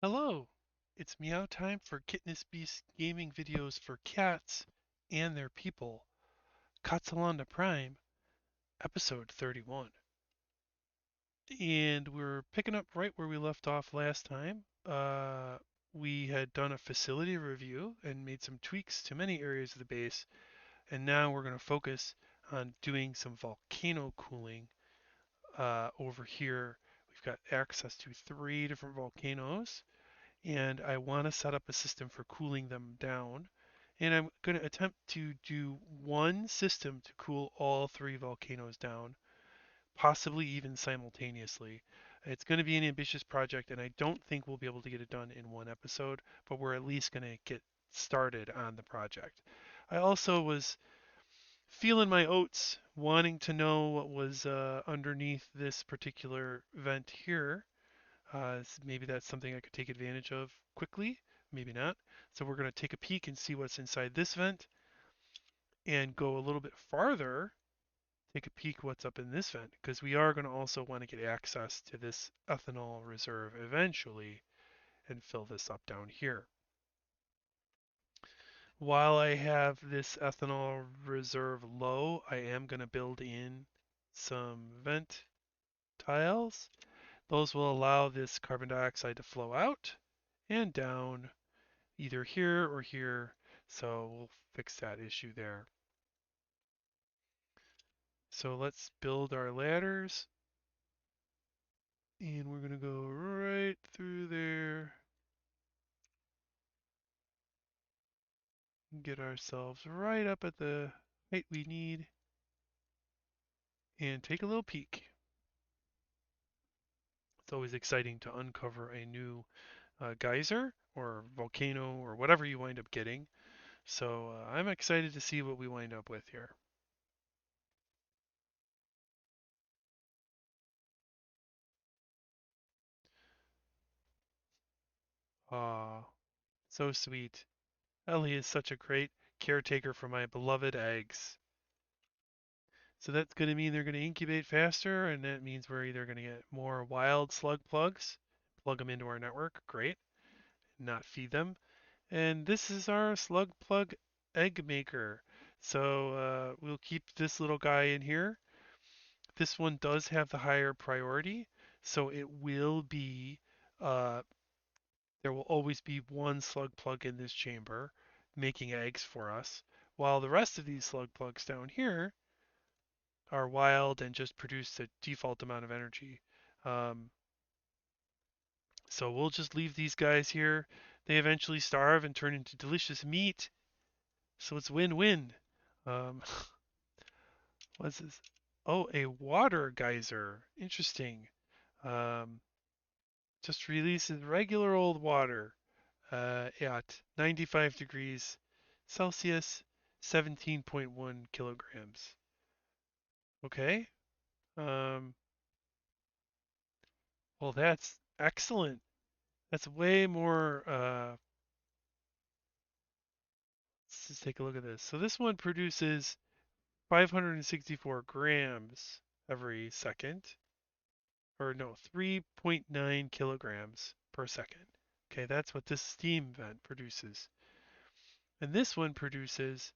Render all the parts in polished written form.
Hello, it's meow time for KittenousBeast gaming videos for cats and their people. KatzeLande Prime, episode 31. And we're picking up right where we left off last time. We had done a facility review and made some tweaks to many areas of the base, and now we're going to focus on doing some volcano cooling over here. We've got access to 3 different volcanoes and I want to set up a system for cooling them down. And I'm going to attempt to do one system to cool all 3 volcanoes down, possibly even simultaneously. It's going to be an ambitious project, and I don't think we'll be able to get it done in one episode, but we're at least going to get started on the project. I also was feeling my oats, wanting to know what was underneath this particular vent here. Maybe that's something I could take advantage of quickly, maybe not. So we're going to take a peek and see what's inside this vent and go a little bit farther, take a peek what's up in this vent, because we are going to also want to get access to this ethanol reserve eventually and fill this up down here. While I have this ethanol reserve low, I am going to build in some vent tiles. Those will allow this carbon dioxide to flow out and down either here or here. So we'll fix that issue there. So let's build our ladders. And we're going to go right through there. Get ourselves right up at the height we need. And take a little peek. It's always exciting to uncover a new geyser or volcano or whatever you wind up getting. So I'm excited to see what we wind up with here. Aw, so sweet. Ellie is such a great caretaker for my beloved eggs. So that's going to mean they're going to incubate faster, and that means we're either going to get more wild slug plugs, plug them into our network, great, not feed them. And this is our slug plug egg maker. So we'll keep this little guy in here. This one does have the higher priority, so it will be, uh, there will always be one slug plug in this chamber making eggs for us, while the rest of these slug plugs down here are wild and just produce the default amount of energy. Um, so we'll just leave these guys here. They eventually starve and turn into delicious meat. So it's win-win. Um, what's this? Oh, a water geyser. Interesting. Um, just releases regular old water at 95 degrees Celsius, 17.1 kilograms. Okay. Um, well, that's excellent. That's way more. Let's just take a look at this. So this one produces 564 grams every second, or no, 3.9 kilograms per second. Okay, that's what this steam vent produces. And this one produces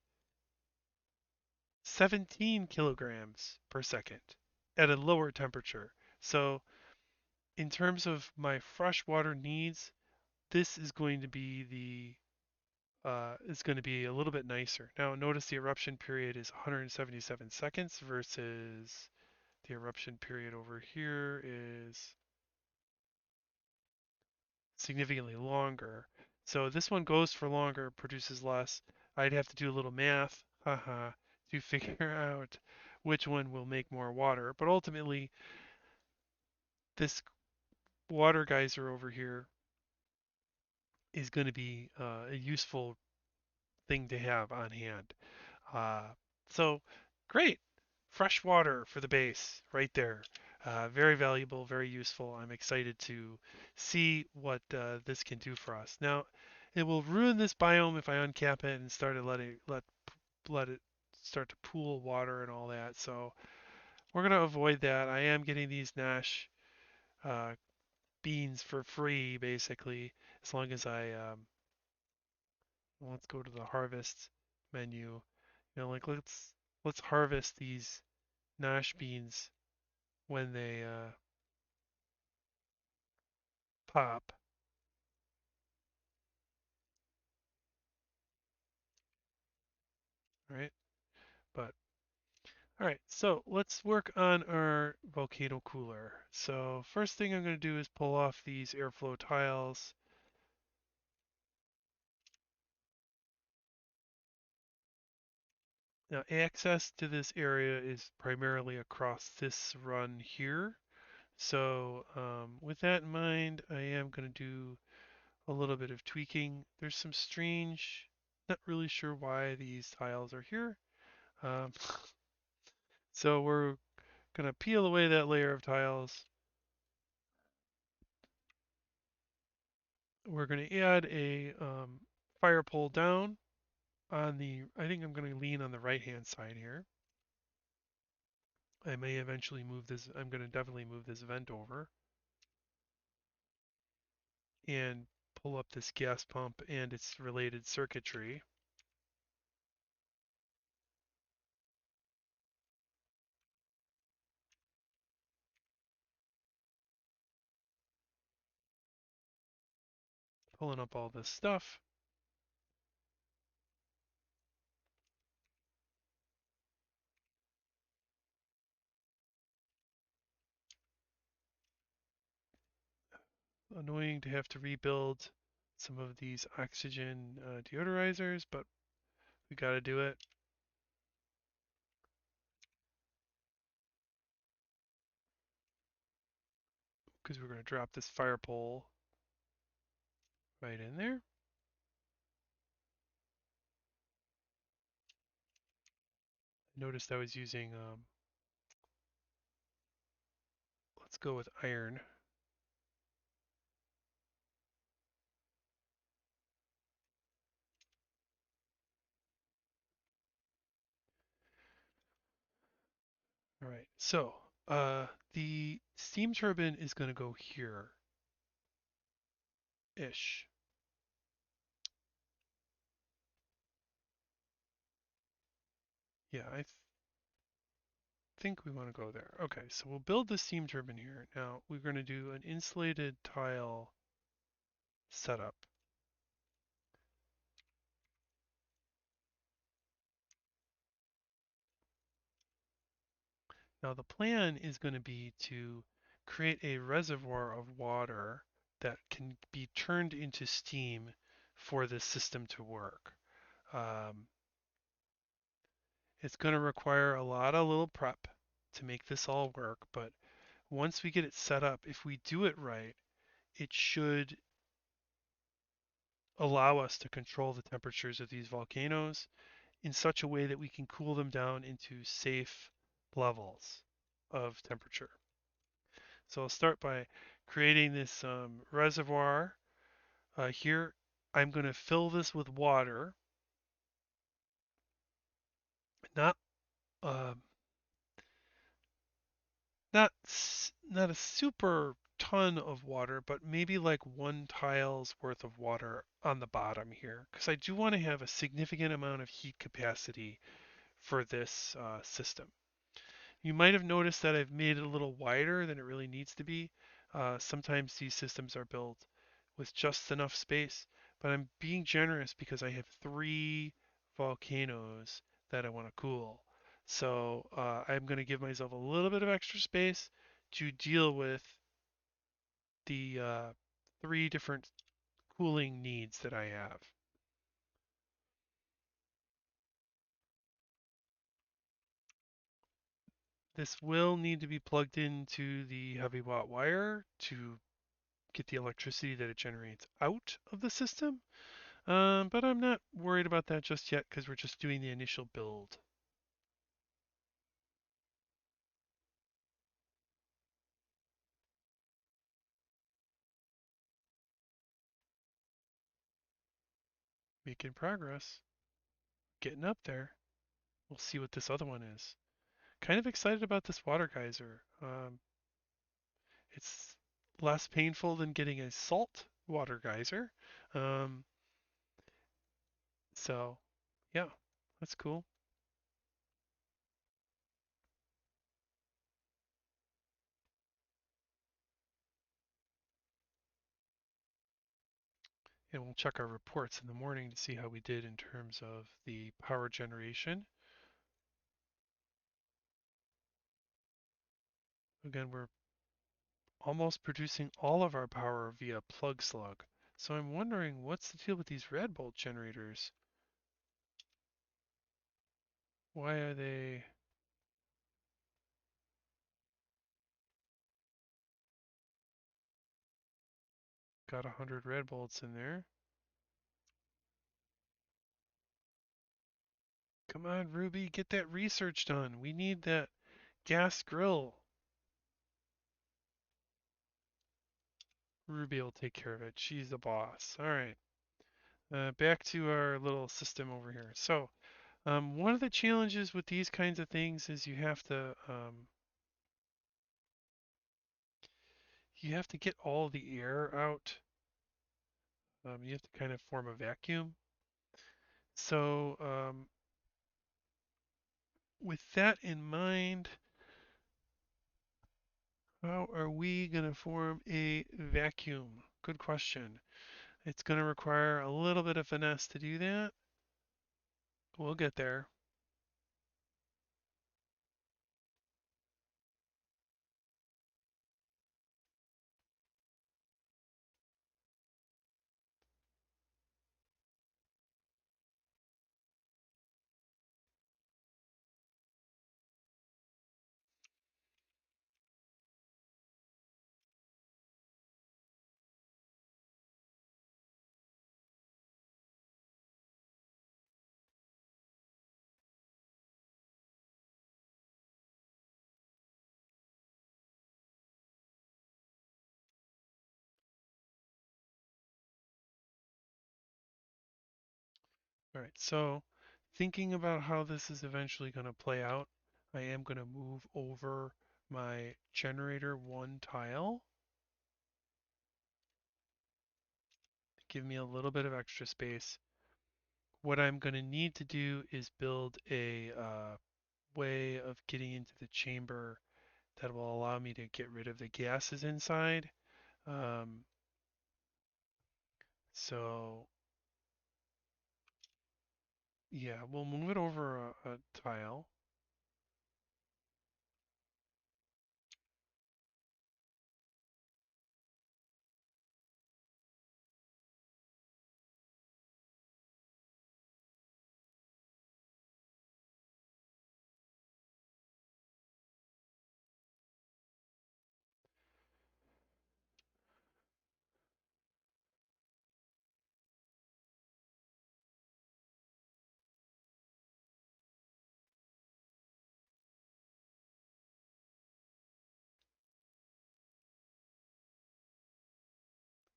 17 kilograms per second at a lower temperature. So in terms of my freshwater needs, this is going to be is going to be a little bit nicer. Now notice the eruption period is 177 seconds versus the eruption period over here is significantly longer. So this one goes for longer, produces less. I'd have to do a little math, haha, to figure out which one will make more water. But ultimately, this water geyser over here is going to be a useful thing to have on hand. Uh, so great, fresh water for the base right there. Very valuable, very useful. I'm excited to see what this can do for us. Now, it will ruin this biome if I uncap it and let it start to pool water and all that. So we're gonna avoid that. I am getting these Nash uh, beans for free, basically, as long as let's go to the harvest menu. Like let's harvest these Nash beans when they pop, right? But all right, so let's work on our volcano cooler. So first thing I'm going to do is pull off these airflow tiles. Now access to this area is primarily across this run here. So with that in mind, I am going to do a little bit of tweaking. There's some strange, not really sure why these tiles are here. Um, so we're going to peel away that layer of tiles. We're going to add a fire pole down on the, I think I'm going to lean on the right hand side here. I may eventually move this, I'm going to definitely move this vent over and pull up this gas pump and its related circuitry. Pulling up all this stuff. Annoying to have to rebuild some of these oxygen deodorizers, but we got to do it because we're going to drop this fire pole right in there. Noticed I was using, let's go with iron. All right, so the steam turbine is going to go here-ish. Yeah, I think we want to go there. Okay, so we'll build the steam turbine here. Now we're going to do an insulated tile setup. Now the plan is going to be to create a reservoir of water that can be turned into steam for this system to work. Um, it's going to require a lot of little prep to make this all work, but once we get it set up, if we do it right, it should allow us to control the temperatures of these volcanoes in such a way that we can cool them down into safe levels of temperature. So I'll start by creating this reservoir here. I'm going to fill this with water, not uh, not a super ton of water, but maybe like one tile's worth of water on the bottom here, because I do want to have a significant amount of heat capacity for this system. You might have noticed that I've made it a little wider than it really needs to be. Sometimes these systems are built with just enough space, but I'm being generous because I have three volcanoes that I want to cool. So I'm going to give myself a little bit of extra space to deal with the three different cooling needs that I have. This will need to be plugged into the heavy watt wire to get the electricity that it generates out of the system. But I'm not worried about that just yet because we're just doing the initial build. Making progress. Getting up there. We'll see what this other one is. kind of excited about this water geyser. It's less painful than getting a salt water geyser. Um, so, yeah, that's cool. And we'll check our reports in the morning to see how we did in terms of the power generation. Again, we're almost producing all of our power via plug slug. So I'm wondering what's the deal with these red bolt generators? Why are they got 100 red bolts in there? Come on, Ruby, get that research done. We need that gas grill. Ruby will take care of it. She's the boss. All right. Back to our little system over here. So, one of the challenges with these kinds of things is you have to get all the air out. You have to kind of form a vacuum. So, with that in mind, how are we going to form a vacuum? Good question. It's going to require a little bit of finesse to do that. We'll get there. All right, so thinking about how this is eventually going to play out, I am going to move over my generator one tile, give me a little bit of extra space. What I'm going to need to do is build a way of getting into the chamber that will allow me to get rid of the gases inside. Um, so yeah, we'll move it over a tile.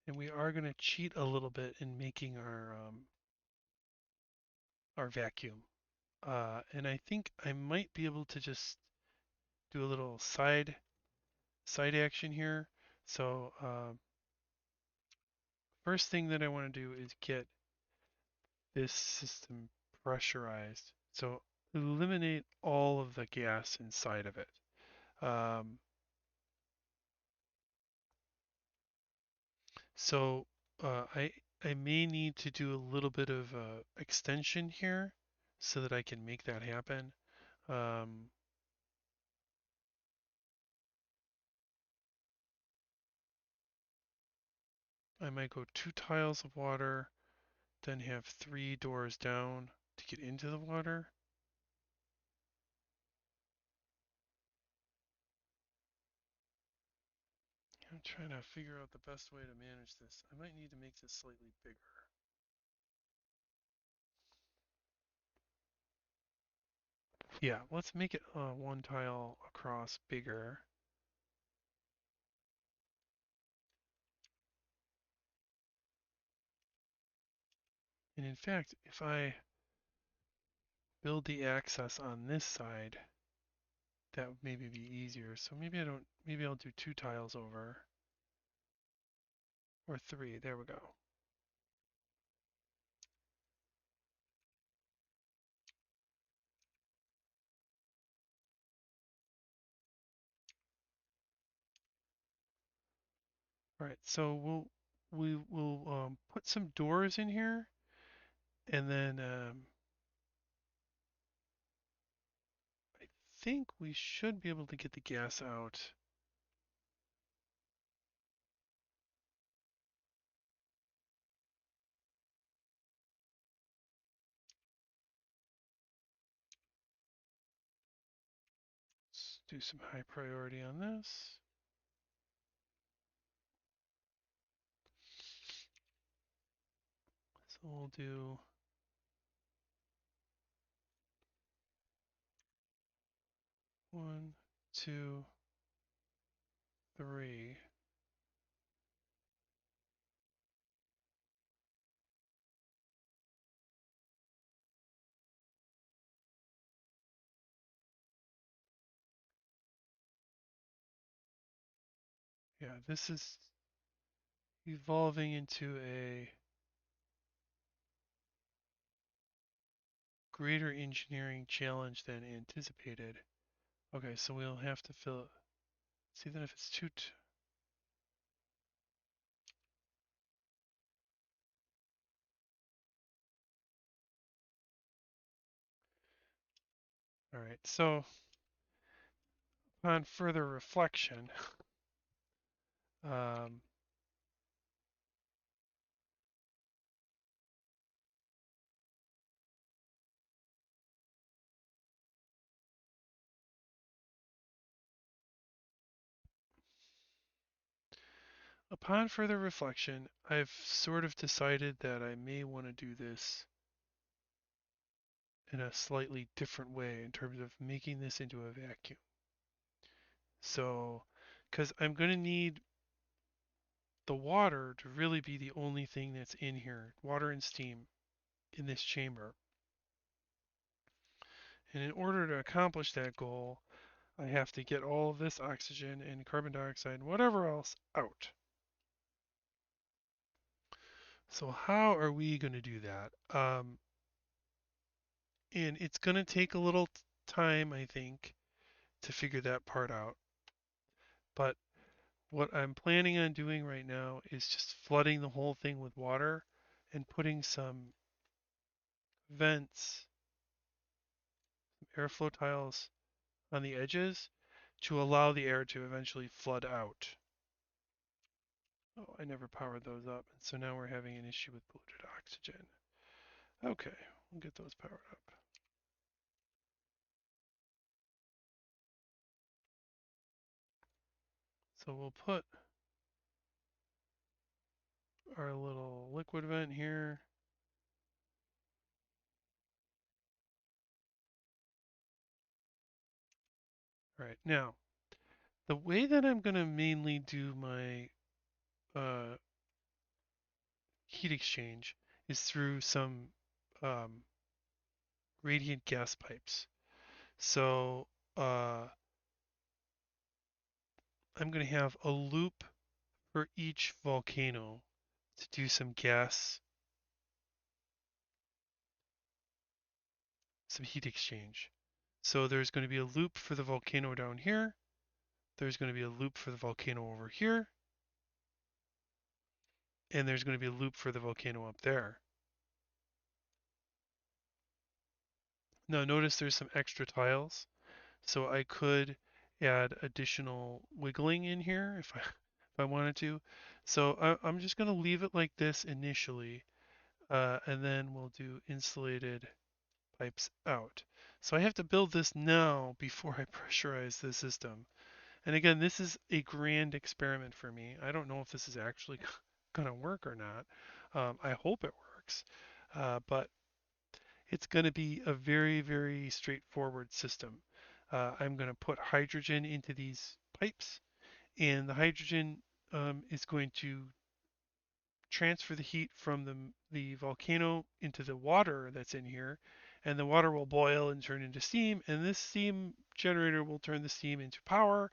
And we are going to cheat a little bit in making our vacuum. And I think I might be able to just do a little side action here. So first thing that I want to do is get this system pressurized. So eliminate all of the gas inside of it. Um, so I may need to do a little bit of extension here so that I can make that happen. Um, I might go 2 tiles of water, then have 3 doors down to get into the water. I'm trying to figure out the best way to manage this. I might need to make this slightly bigger. Yeah, let's make it 1 tile across bigger. And in fact, if I build the access on this side, that would maybe be easier. So maybe I don't, maybe I'll do 2 tiles over, or 3. There we go. All right, so we will put some doors in here, and then I think we should be able to get the gas out. Let's do some high priority on this. So we'll do 1, 2, 3. Yeah, this is evolving into a greater engineering challenge than anticipated. Okay, so we'll have to fill it. See then if it's too. All right, so upon further reflection, um, I've sort of decided that I may want to do this in a slightly different way in terms of making this into a vacuum. So, because I'm going to need the water to really be the only thing that's in here, water and steam in this chamber. And in order to accomplish that goal, I have to get all of this oxygen and carbon dioxide and whatever else out. So how are we going to do that? And it's going to take a little time, I think, to figure that part out. But what I'm planning on doing right now is just flooding the whole thing with water and putting some vents, airflow tiles on the edges to allow the air to eventually flood out. Oh, I never powered those up, and so now we're having an issue with polluted oxygen. Okay, we'll get those powered up. So we'll put our little liquid vent here. All right, now the way that I'm going to mainly do my uh, heat exchange is through some um, radiant gas pipes. So I'm going to have a loop for each volcano to do some gas, some heat exchange. So there's going to be a loop for the volcano down here. There's going to be a loop for the volcano over here. And there's going to be a loop for the volcano up there. Now notice there's some extra tiles. So I could add additional wiggling in here if I wanted to. So I'm just going to leave it like this initially, and then we'll do insulated pipes out. So I have to build this now before I pressurize the system. And again, this is a grand experiment for me. I don't know if this is actually going to work or not. I hope it works, but it's going to be a very, very straightforward system. I'm going to put hydrogen into these pipes, and the hydrogen is going to transfer the heat from the volcano into the water that's in here, and the water will boil and turn into steam, and this steam generator will turn the steam into power,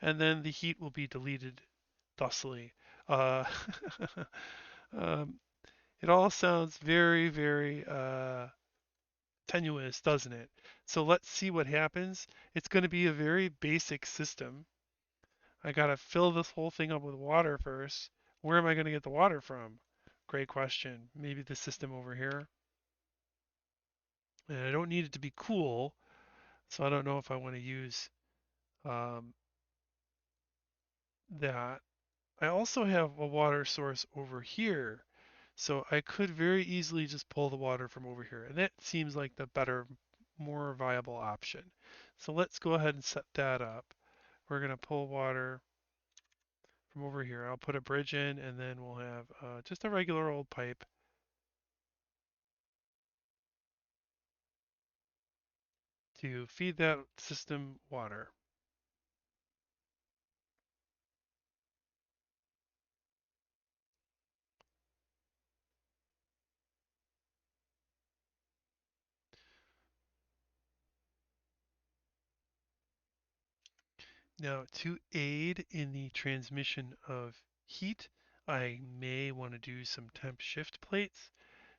and then the heat will be deleted thusly. Uh, um, it all sounds very, very tenuous, doesn't it? So let's see what happens. It's going to be a very basic system. I got to fill this whole thing up with water first. Where am I going to get the water from? Great question. Maybe the system over here. And I don't need it to be cool, so I don't know if I want to use um, that. I also have a water source over here, so I could very easily just pull the water from over here, and that seems like the better, more viable option. So let's go ahead and set that up. We're going to pull water from over here. I'll put a bridge in, and then we'll have just a regular old pipe to feed that system water. Now, to aid in the transmission of heat, I may want to do some temp shift plates.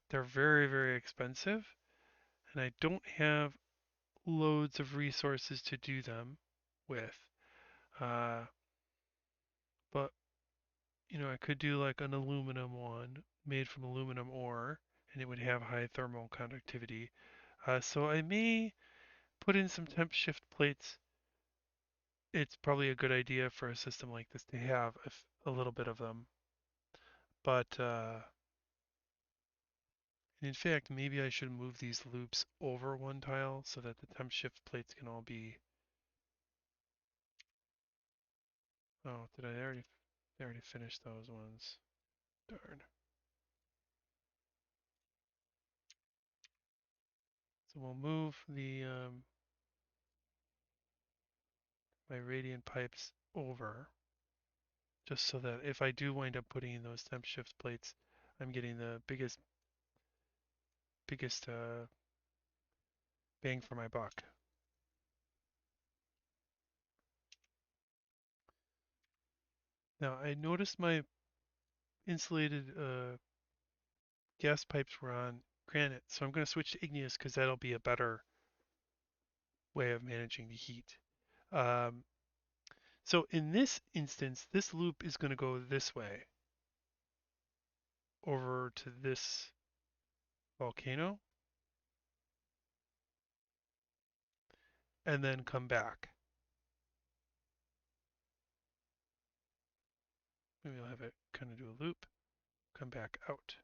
They're very, very expensive, and I don't have loads of resources to do them with. Uh, but, I could do like an aluminum one made from aluminum ore, and it would have high thermal conductivity. So I may put in some temp shift plates. It's probably a good idea for a system like this to have a little bit of them. But in fact, maybe I should move these loops over one tile so that the temp shift plates can all be. Oh, did I already? I already finished those ones. Darn. So we'll move the my radiant pipes over just so that if I do wind up putting in those temp shift plates, I'm getting the biggest bang for my buck. Now I noticed my insulated gas pipes were on granite, so I'm going to switch to igneous because that'll be a better way of managing the heat. Um, so in this instance, this loop is going to go this way over to this volcano and then come back. Maybe I'll have it kind of do a loop, come back out.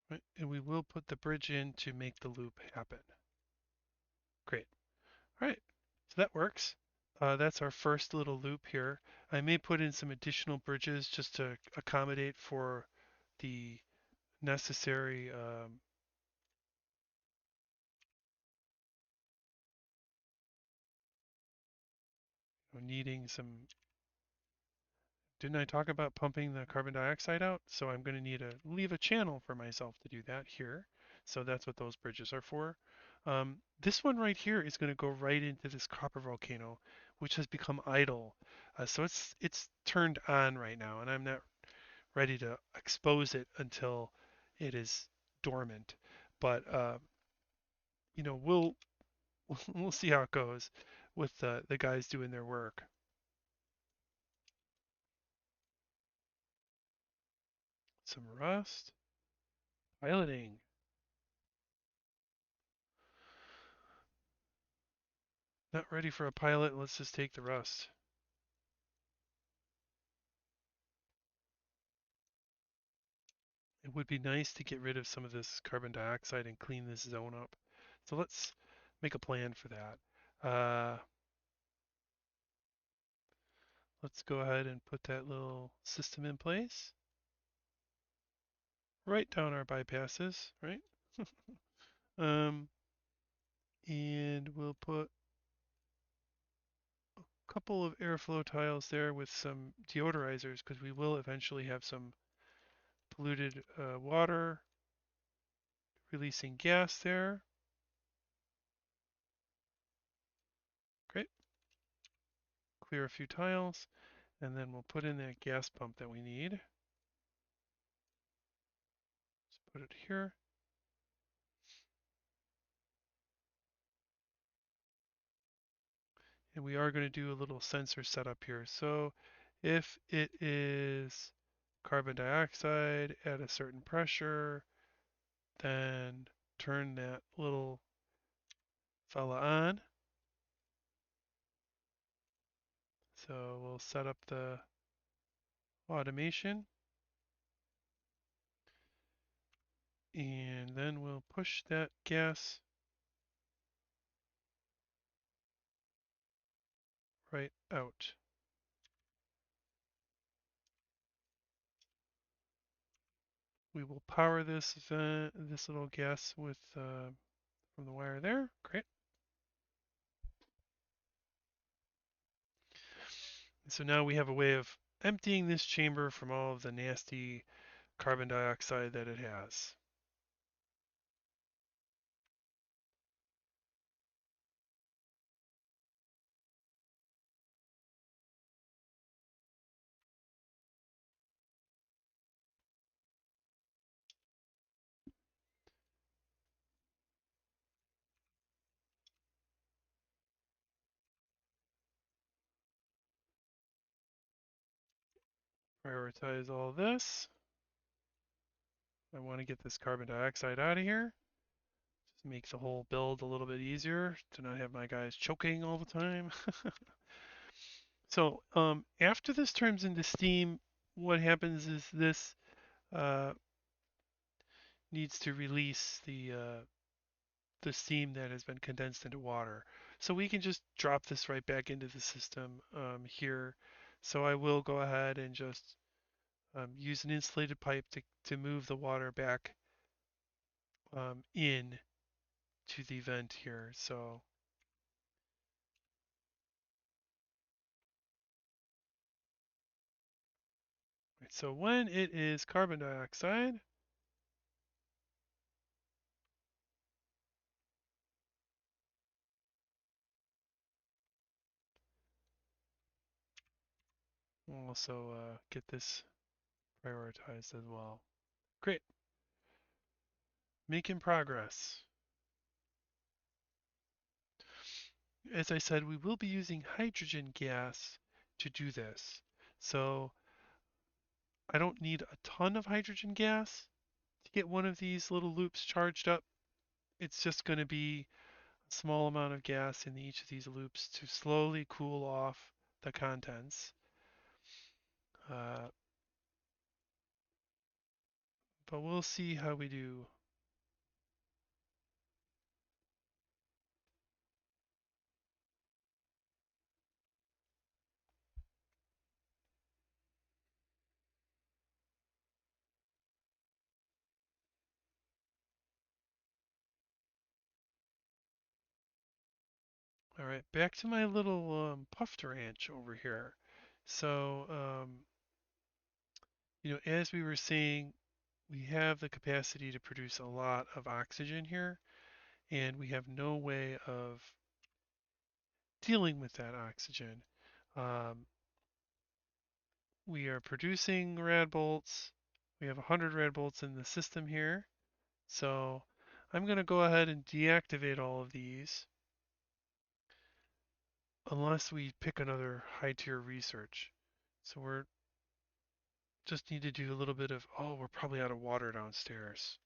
Right? And we will put the bridge in to make the loop happen. Great. All right. So that works. That's our first little loop here. I may put in some additional bridges just to accommodate for the necessary needing some. Didn't I talk about pumping the carbon dioxide out? So I'm going to need to leave a channel for myself to do that here. So that's what those bridges are for. This one right here is going to go right into this copper volcano, which has become idle. So it's turned on right now, and I'm not ready to expose it until it is dormant. But we'll we'll see how it goes with the guys doing their work. Some rust, piloting. Not ready for a pilot. Let's just take the rust. It would be nice to get rid of some of this carbon dioxide and clean this zone up. So let's make a plan for that. Let's go ahead and put that little system in place. Right down our bypasses, right? um, and we'll put a couple of airflow tiles there with some deodorizers because we will eventually have some polluted water releasing gas there. Great. Clear a few tiles, and then we'll put in that gas pump that we need. Let's put it here. And we are going to do a little sensor setup here. So if it is carbon dioxide at a certain pressure, then turn that little fella on. So we'll set up the automation, and then we'll push that gas right out. We will power this this little gas with from the wire there. Great. And so now we have a way of emptying this chamber from all of the nasty carbon dioxide that it has. Prioritize all this. I want to get this carbon dioxide out of here. Just make the whole build a little bit easier to not have my guys choking all the time. So after this turns into steam, what happens is this uh, needs to release the steam that has been condensed into water. So we can just drop this right back into the system here. So I will go ahead and just use an insulated pipe to move the water back in to the vent here. So when it is carbon dioxide, we'll also get this prioritized as well. Great, making progress. As I said, we will be using hydrogen gas to do this. So I don't need a ton of hydrogen gas to get one of these little loops charged up. It's just going to be a small amount of gas in each of these loops to slowly cool off the contents. Uh, but we'll see how we do. All right, back to my little puffed ranch over here. So, as we were saying, we have the capacity to produce a lot of oxygen here, and we have no way of dealing with that oxygen. Um, we are producing rad bolts. We have 100 rad bolts in the system here. So I'm going to go ahead and deactivate all of these unless we pick another high tier research. So we're just need to do a little bit of, oh, we're probably out of water downstairs.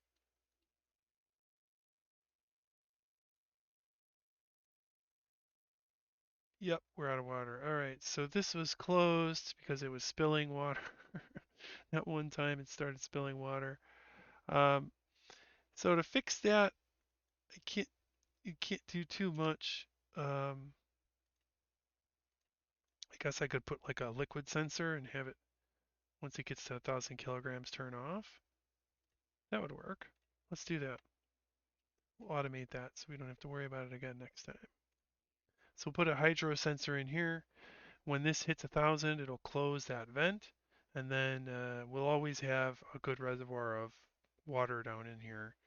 Yep, we're out of water. All right, so this was closed because it was spilling water. At one time it started spilling water. Um, so to fix that, you can't do too much. I guess I could put like a liquid sensor and have it, once it gets to 1,000 kilograms, turn off. That would work. Let's do that. We'll automate that so we don't have to worry about it again next time. So we'll put a hydro sensor in here. When this hits 1,000, it'll close that vent, and then we'll always have a good reservoir of water down in here.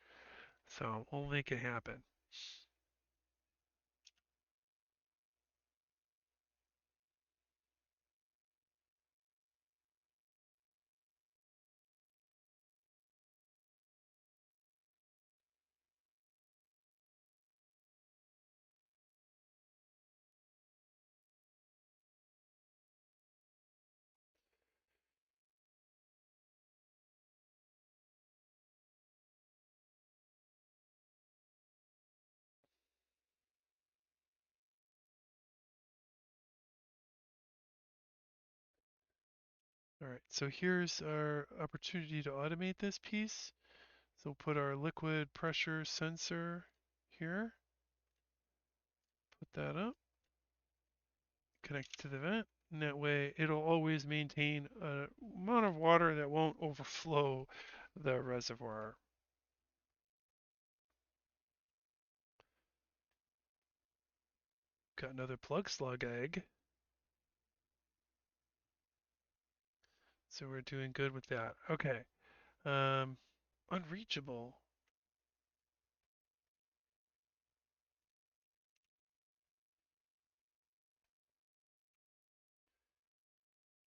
So we'll make it happen. All right, so here's our opportunity to automate this piece. So we'll put our liquid pressure sensor here, put that up, connect to the vent, and that way it'll always maintain an amount of water that won't overflow the reservoir. Got another plug slug egg, so we're doing good with that. Okay, um, unreachable.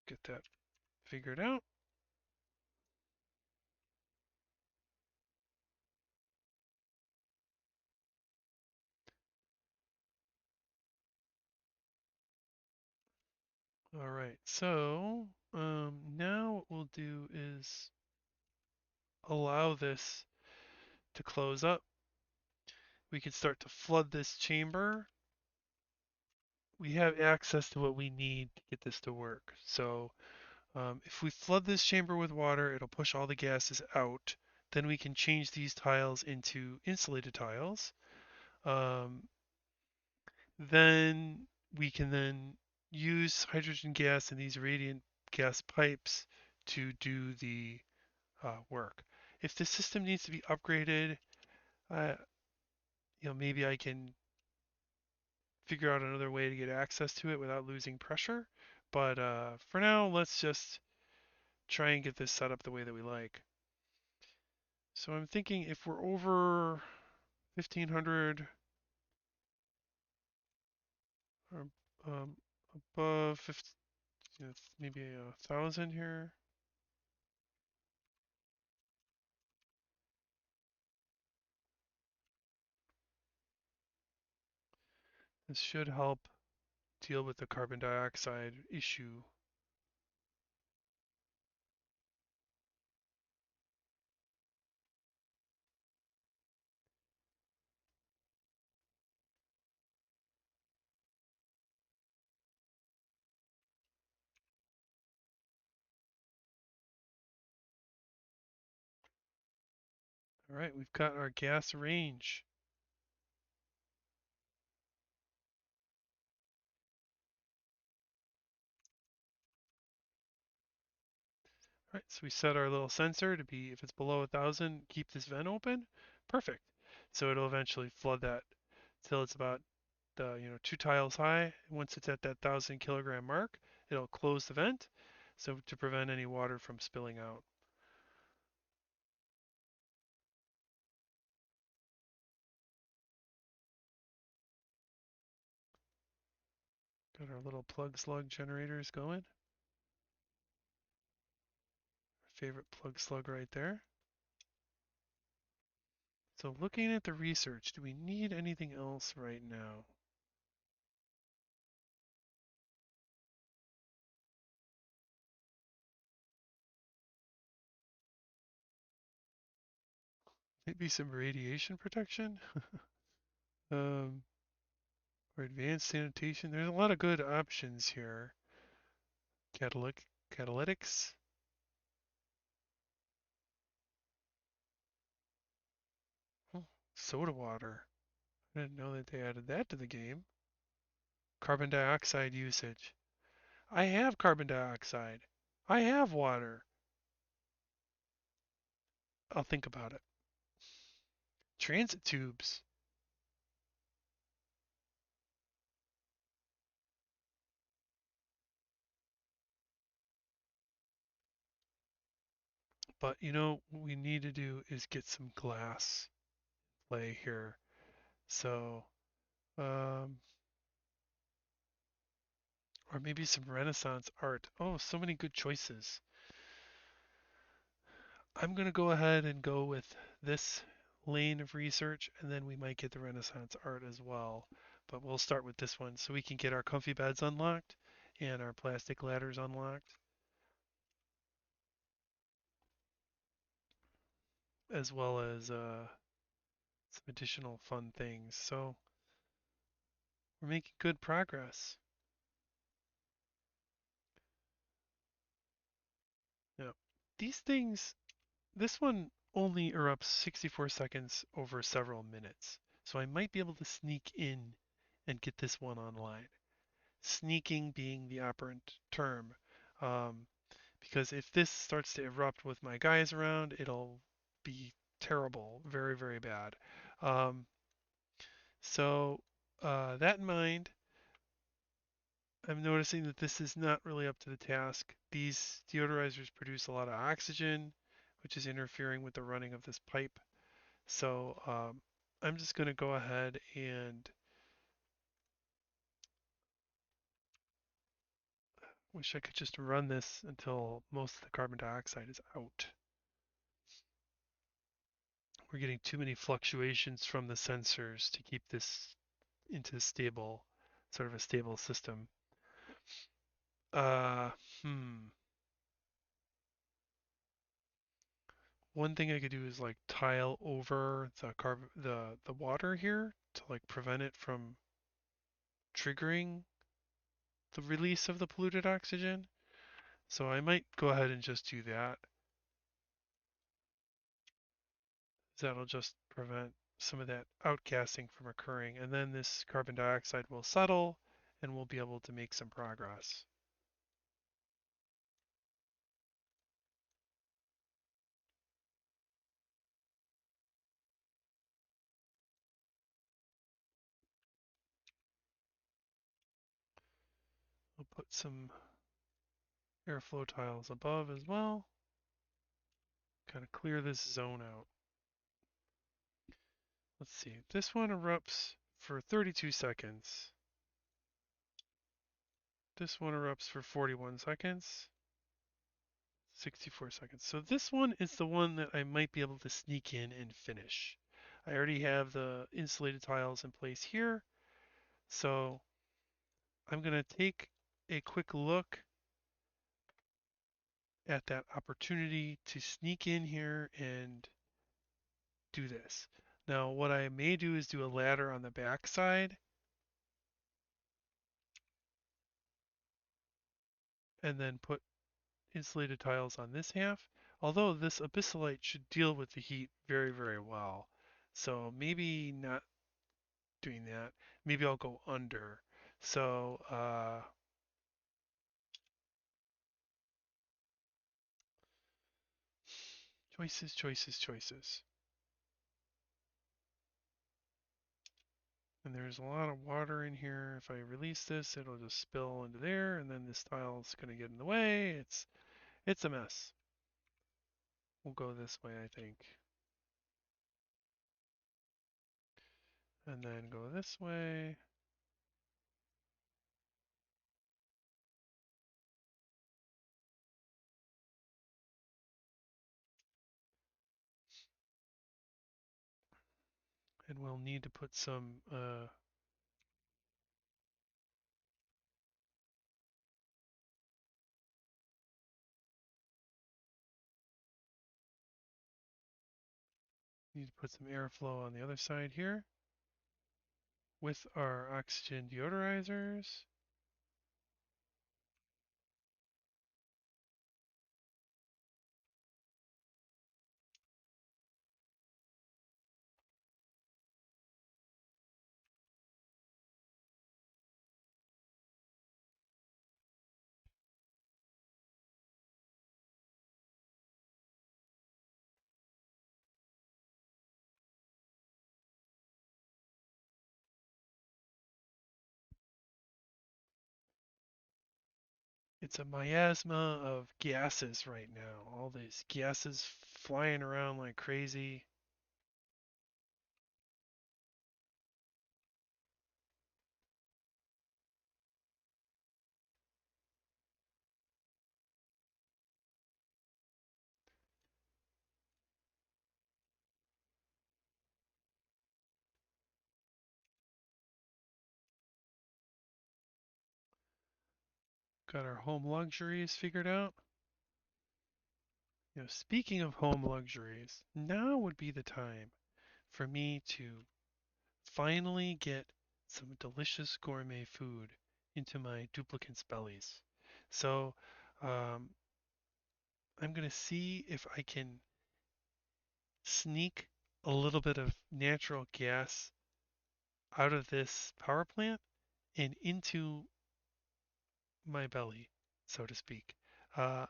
Get that figured out. All right, so now what we'll do is allow this to close up. We can start to flood this chamber. We have access to what we need to get this to work. So if we flood this chamber with water, it'll push all the gases out. Then we can change these tiles into insulated tiles. Um, then we can then use hydrogen gas in these radiant gas pipes to do the work. If the system needs to be upgraded, uh, maybe I can figure out another way to get access to it without losing pressure. But for now, let's just try and get this set up the way that we like. So I'm thinking if we're over 1500 or above 50, maybe 1,000 here. This should help deal with the carbon dioxide issue. All right, we've got our gas range. All right, so we set our little sensor to be, if it's below 1,000, keep this vent open. Perfect. So it'll eventually flood that till it's about 2 tiles high. Once it's at that 1,000 kilogram mark, it'll close the vent, so to prevent any water from spilling out. Got our little plug slug generators going. Our favorite plug slug right there. So looking at the research, do we need anything else right now? Maybe some radiation protection? um, or advanced sanitation. There's a lot of good options here. Catalytics. Oh, soda water. I didn't know that they added that to the game. Carbon dioxide usage. I have carbon dioxide. I have water. I'll think about it. Transit tubes. But you know, what we need to do is get some glass play here. So, um, or maybe some Renaissance art. Oh, so many good choices. I'm going to go ahead and go with this lane of research, and then we might get the Renaissance art as well. But we'll start with this one so we can get our comfy beds unlocked and our plastic ladders unlocked, as well as some additional fun things. So we're making good progress. Now, these things, this one only erupts 64 seconds over several minutes. So I might be able to sneak in and get this one online. Sneaking being the operant term. Um, because if this starts to erupt with my guys around, it'll be terrible, very, very bad. Um, so that in mind, I'm noticing that this is not really up to the task. These deodorizers produce a lot of oxygen, which is interfering with the running of this pipe. So I'm just going to go ahead and wish I could just run this until most of the carbon dioxide is out. We're getting too many fluctuations from the sensors to keep this into stable, sort of a stable system. Uh, hmm. One thing I could do is like tile over the water here to like prevent it from triggering the release of the polluted oxygen. So I might go ahead and just do that. That'll just prevent some of that outgassing from occurring, and then this carbon dioxide will settle and we'll be able to make some progress. We'll put some airflow tiles above as well. Kind of clear this zone out. Let's see, this one erupts for 32 seconds. This one erupts for 41 seconds. 64 seconds. So this one is the one that I might be able to sneak in and finish. I already have the insulated tiles in place here. So I'm going to take a quick look at that opportunity to sneak in here and do this. Now, what I may do is do a ladder on the back side and then put insulated tiles on this half. Although this abyssalite should deal with the heat very, very well. So maybe not doing that. Maybe I'll go under. So choices, choices, choices. And there's a lot of water in here. If I release this, it'll just spill into there, and then this tile's gonna get in the way. It's a mess. We'll go this way, I think. And then go this way. And we'll need to put some airflow on the other side here with our oxygen deodorizers. It's a miasma of gases right now. All these gases flying around like crazy. Got our home luxuries figured out. Speaking of home luxuries, now would be the time for me to finally get some delicious gourmet food into my duplicants' bellies. So, um, I'm going to see if I can sneak a little bit of natural gas out of this power plant and into my belly, so to speak. Uh,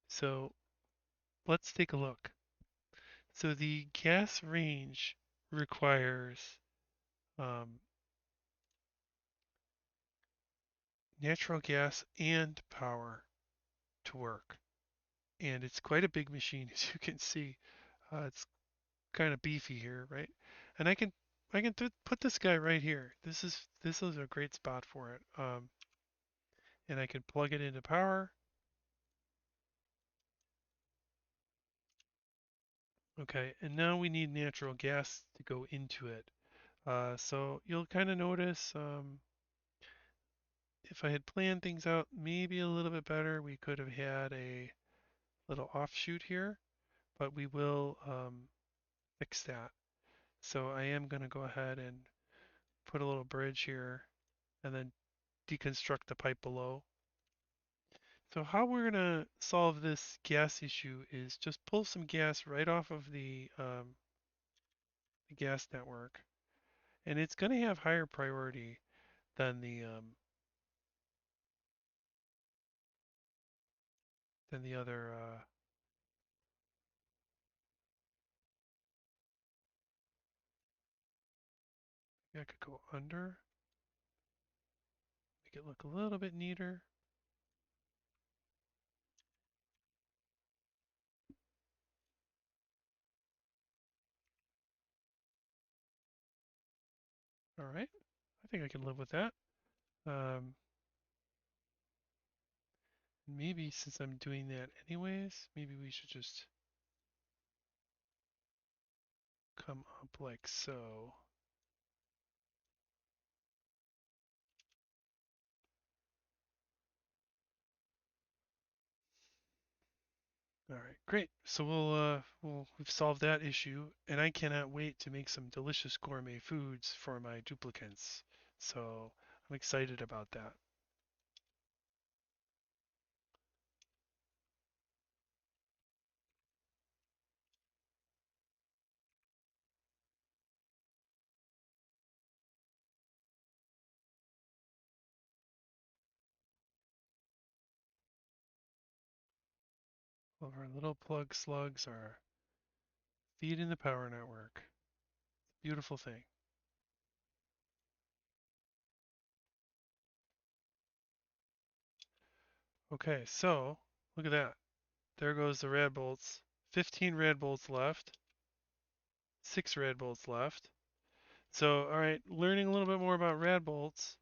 so let's take a look. So the gas range requires um, natural gas and power to work. And it's quite a big machine, as you can see. It's kind of beefy here, right? And I can put this guy right here. This is a great spot for it. And I can plug it into power. Okay, and now we need natural gas to go into it. So you'll kind of notice if I had planned things out maybe a little bit better, we could have had a little offshoot here, but we will fix that. So I am going to go ahead and put a little bridge here and then deconstruct the pipe below. So how we're going to solve this gas issue is just pull some gas right off of the gas network, and it's going to have higher priority than the other. I could go under, make it look a little bit neater. All right, I think I can live with that. Um, maybe since I'm doing that anyways, maybe we should just come up like so. All right, great. So we've solved that issue, and I cannot wait to make some delicious gourmet foods for my duplicants. So I'm excited about that. All of our little plug slugs are feeding the power network. Beautiful thing. Okay, so look at that. There goes the rad bolts. 15 rad bolts left. 6 rad bolts left. So, all right, learning a little bit more about rad bolts.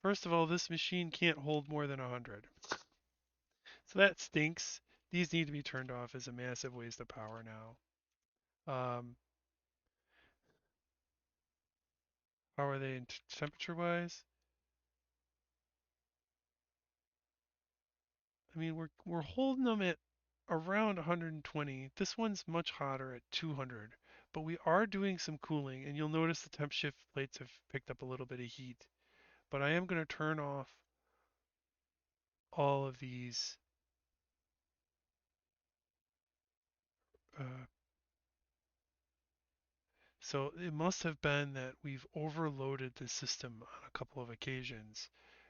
First of all, this machine can't hold more than 100. So that stinks. These need to be turned off as a massive waste of power now. Um, how are they in temperature wise? I mean, we're holding them at around 120. This one's much hotter at 200, but we are doing some cooling, and you'll notice the temp shift plates have picked up a little bit of heat. But I am going to turn off all of these. Uh, so it must have been that we've overloaded the system on a couple of occasions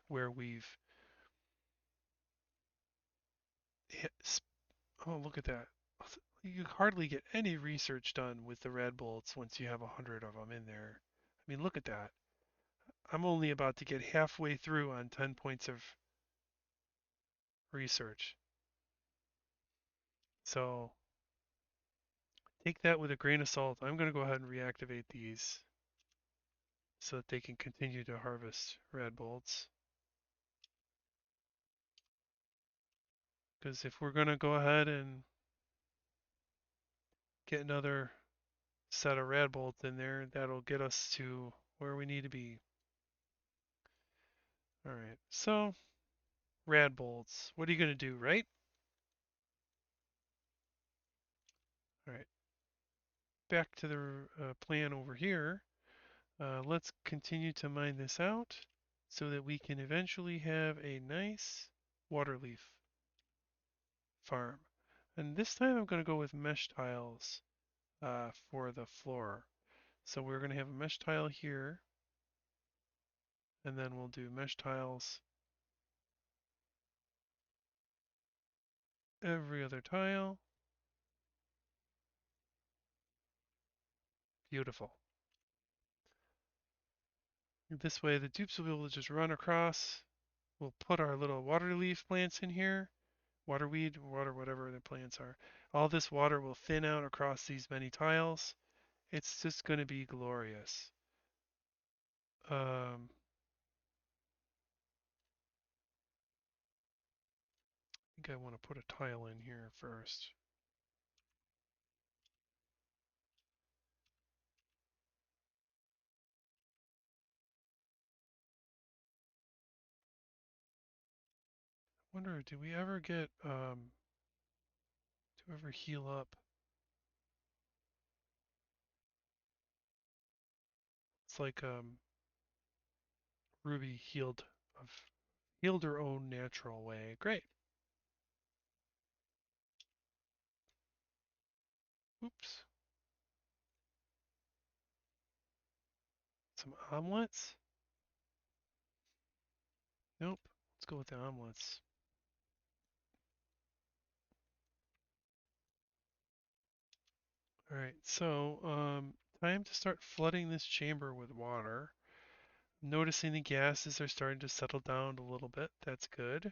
where we've hit, oh, look at that. You hardly get any research done with the red bolts once you have 100 of them in there. I mean, look at that. I'm only about to get halfway through on 10 points of research. So take that with a grain of salt. I'm going to go ahead and reactivate these so that they can continue to harvest rad bolts. Because if we're going to go ahead and get another set of rad bolts in there, that'll get us to where we need to be. All right, so rad bolts. What are you going to do, right? All right, back to the plan over here. Let's continue to mine this out so that we can eventually have a nice water leaf farm. And this time I'm going to go with mesh tiles for the floor. So we're going to have a mesh tile here, and then we'll do mesh tiles every other tile. Beautiful. This way the dupes will be able to just run across. We'll put our little water leaf plants in here. Waterweed, water, whatever the plants are. All this water will thin out across these many tiles. It's just going to be glorious. I think I want to put a tile in here first. Wonder, do we ever get to ever heal up? It's like Ruby healed her own natural way. Great. Oops. Some omelets? Nope. Let's go with the omelets. All right, so time to start flooding this chamber with water. Noticing the gases are starting to settle down a little bit. That's good.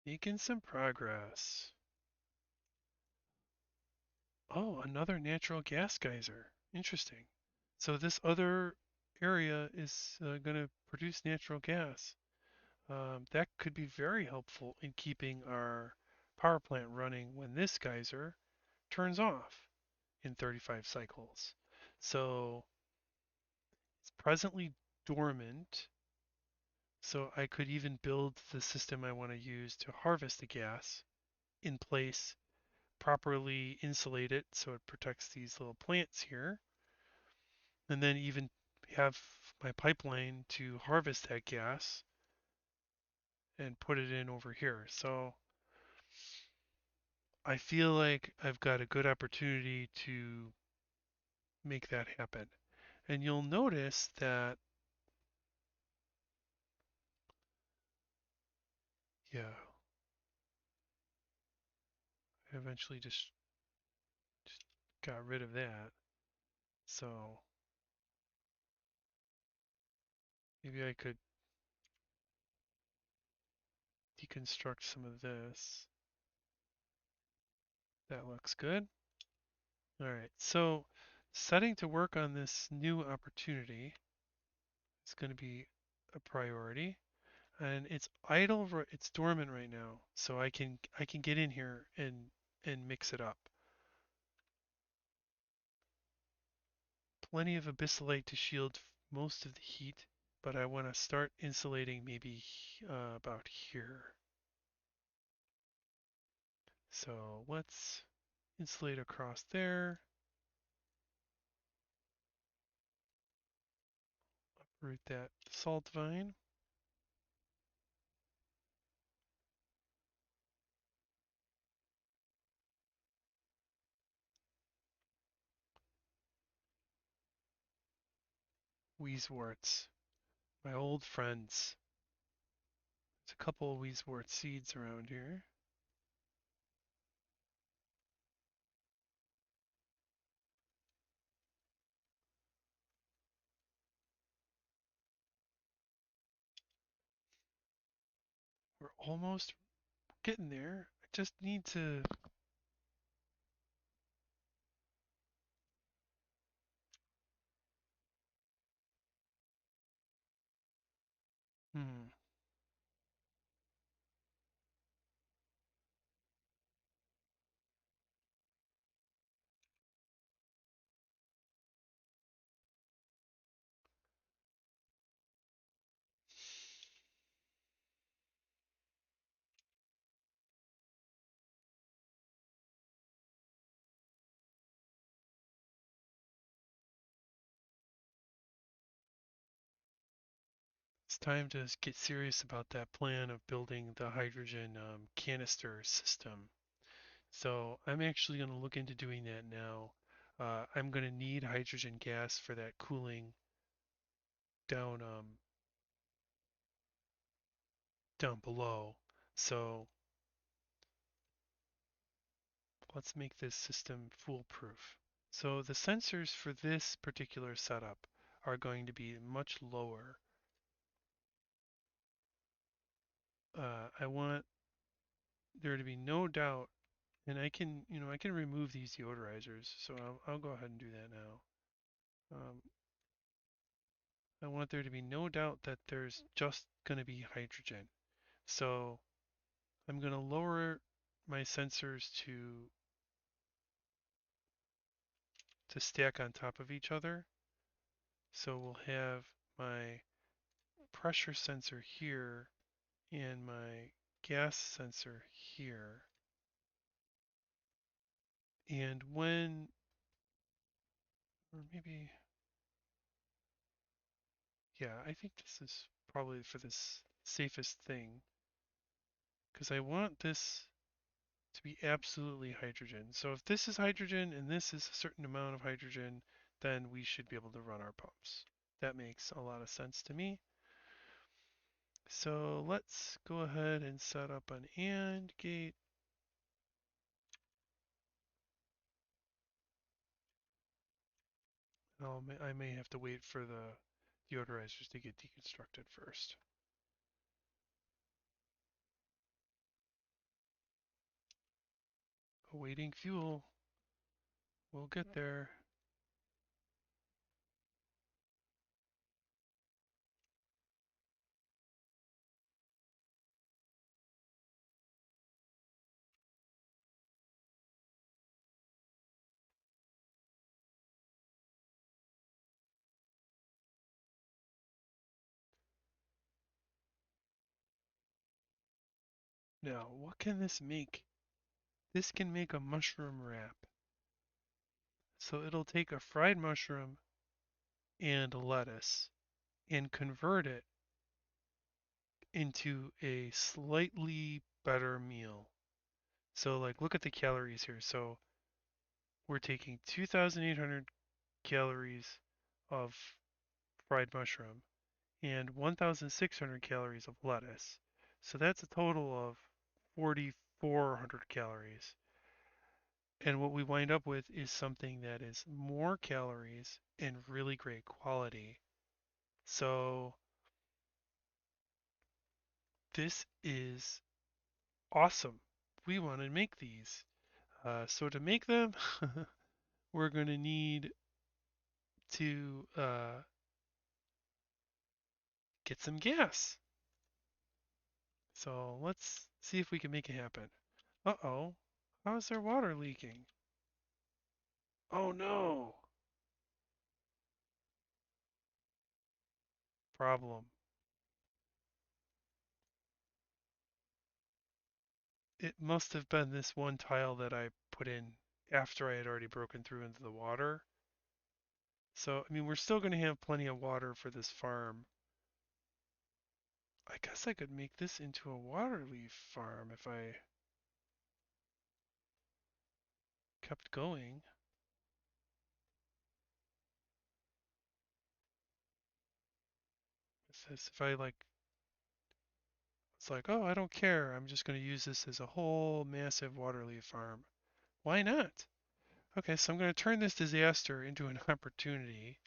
Making some progress. Oh, another natural gas geyser. Interesting. So this other area is going to produce natural gas. That could be very helpful in keeping our power plant running when this geyser turns off in 35 cycles. So it's presently dormant. So I could even build the system I want to use to harvest the gas in place, properly insulate it so it protects these little plants here, and then even have my pipeline to harvest that gas and put it in over here. So I feel like I've got a good opportunity to make that happen. And you'll notice that, yeah, I eventually just got rid of that. So maybe I could deconstruct some of this. That looks good. All right, so setting to work on this new opportunity is going to be a priority. And it's idle, it's dormant right now, so I can get in here and mix it up. Plenty of abyssalite to shield most of the heat, but I want to start insulating maybe about here. So let's insulate across there. Uproot that salt vine. Weezeworts, my old friends. There's a couple of Weezewort seeds around here. We're almost getting there. I just need to. Hmm. It's time to get serious about that plan of building the hydrogen canister system. So I'm actually going to look into doing that now. I'm going to need hydrogen gas for that cooling down down below. So let's make this system foolproof. So the sensors for this particular setup are going to be much lower. I want there to be no doubt, and I can remove these deodorizers, so I'll go ahead and do that now. Um, I want there to be no doubt that there's just going to be hydrogen. So I'm going to lower my sensors to stack on top of each other. So we'll have my pressure sensor here and my gas sensor here. And when, or maybe, yeah, I think this is probably for this safest thing because I want this to be absolutely hydrogen. So if this is hydrogen and this is a certain amount of hydrogen, then we should be able to run our pumps. That makes a lot of sense to me. So let's go ahead and set up an AND gate. I may have to wait for the deodorizers to get deconstructed first. Awaiting fuel. We'll get there. Now, what can this make? This can make a mushroom wrap. So it'll take a fried mushroom and lettuce and convert it into a slightly better meal. So like look at the calories here. So we're taking 2,800 calories of fried mushroom and 1,600 calories of lettuce. So that's a total of 4,400 calories. And what we wind up with is something that is more calories and really great quality. So this is awesome. We want to make these. So to make them, we're going to need to get some gas. So let's see if we can make it happen. Uh-oh. How is there water leaking? Oh no. Problem. It must have been this one tile that I put in after I had already broken through into the water. So, I mean, we're still going to have plenty of water for this farm. I guess I could make this into a water leaf farm if I kept going. this. If I like, it's like, oh, I don't care. I'm just going to use this as a whole massive water leaf farm. Why not? Okay, so I'm going to turn this disaster into an opportunity.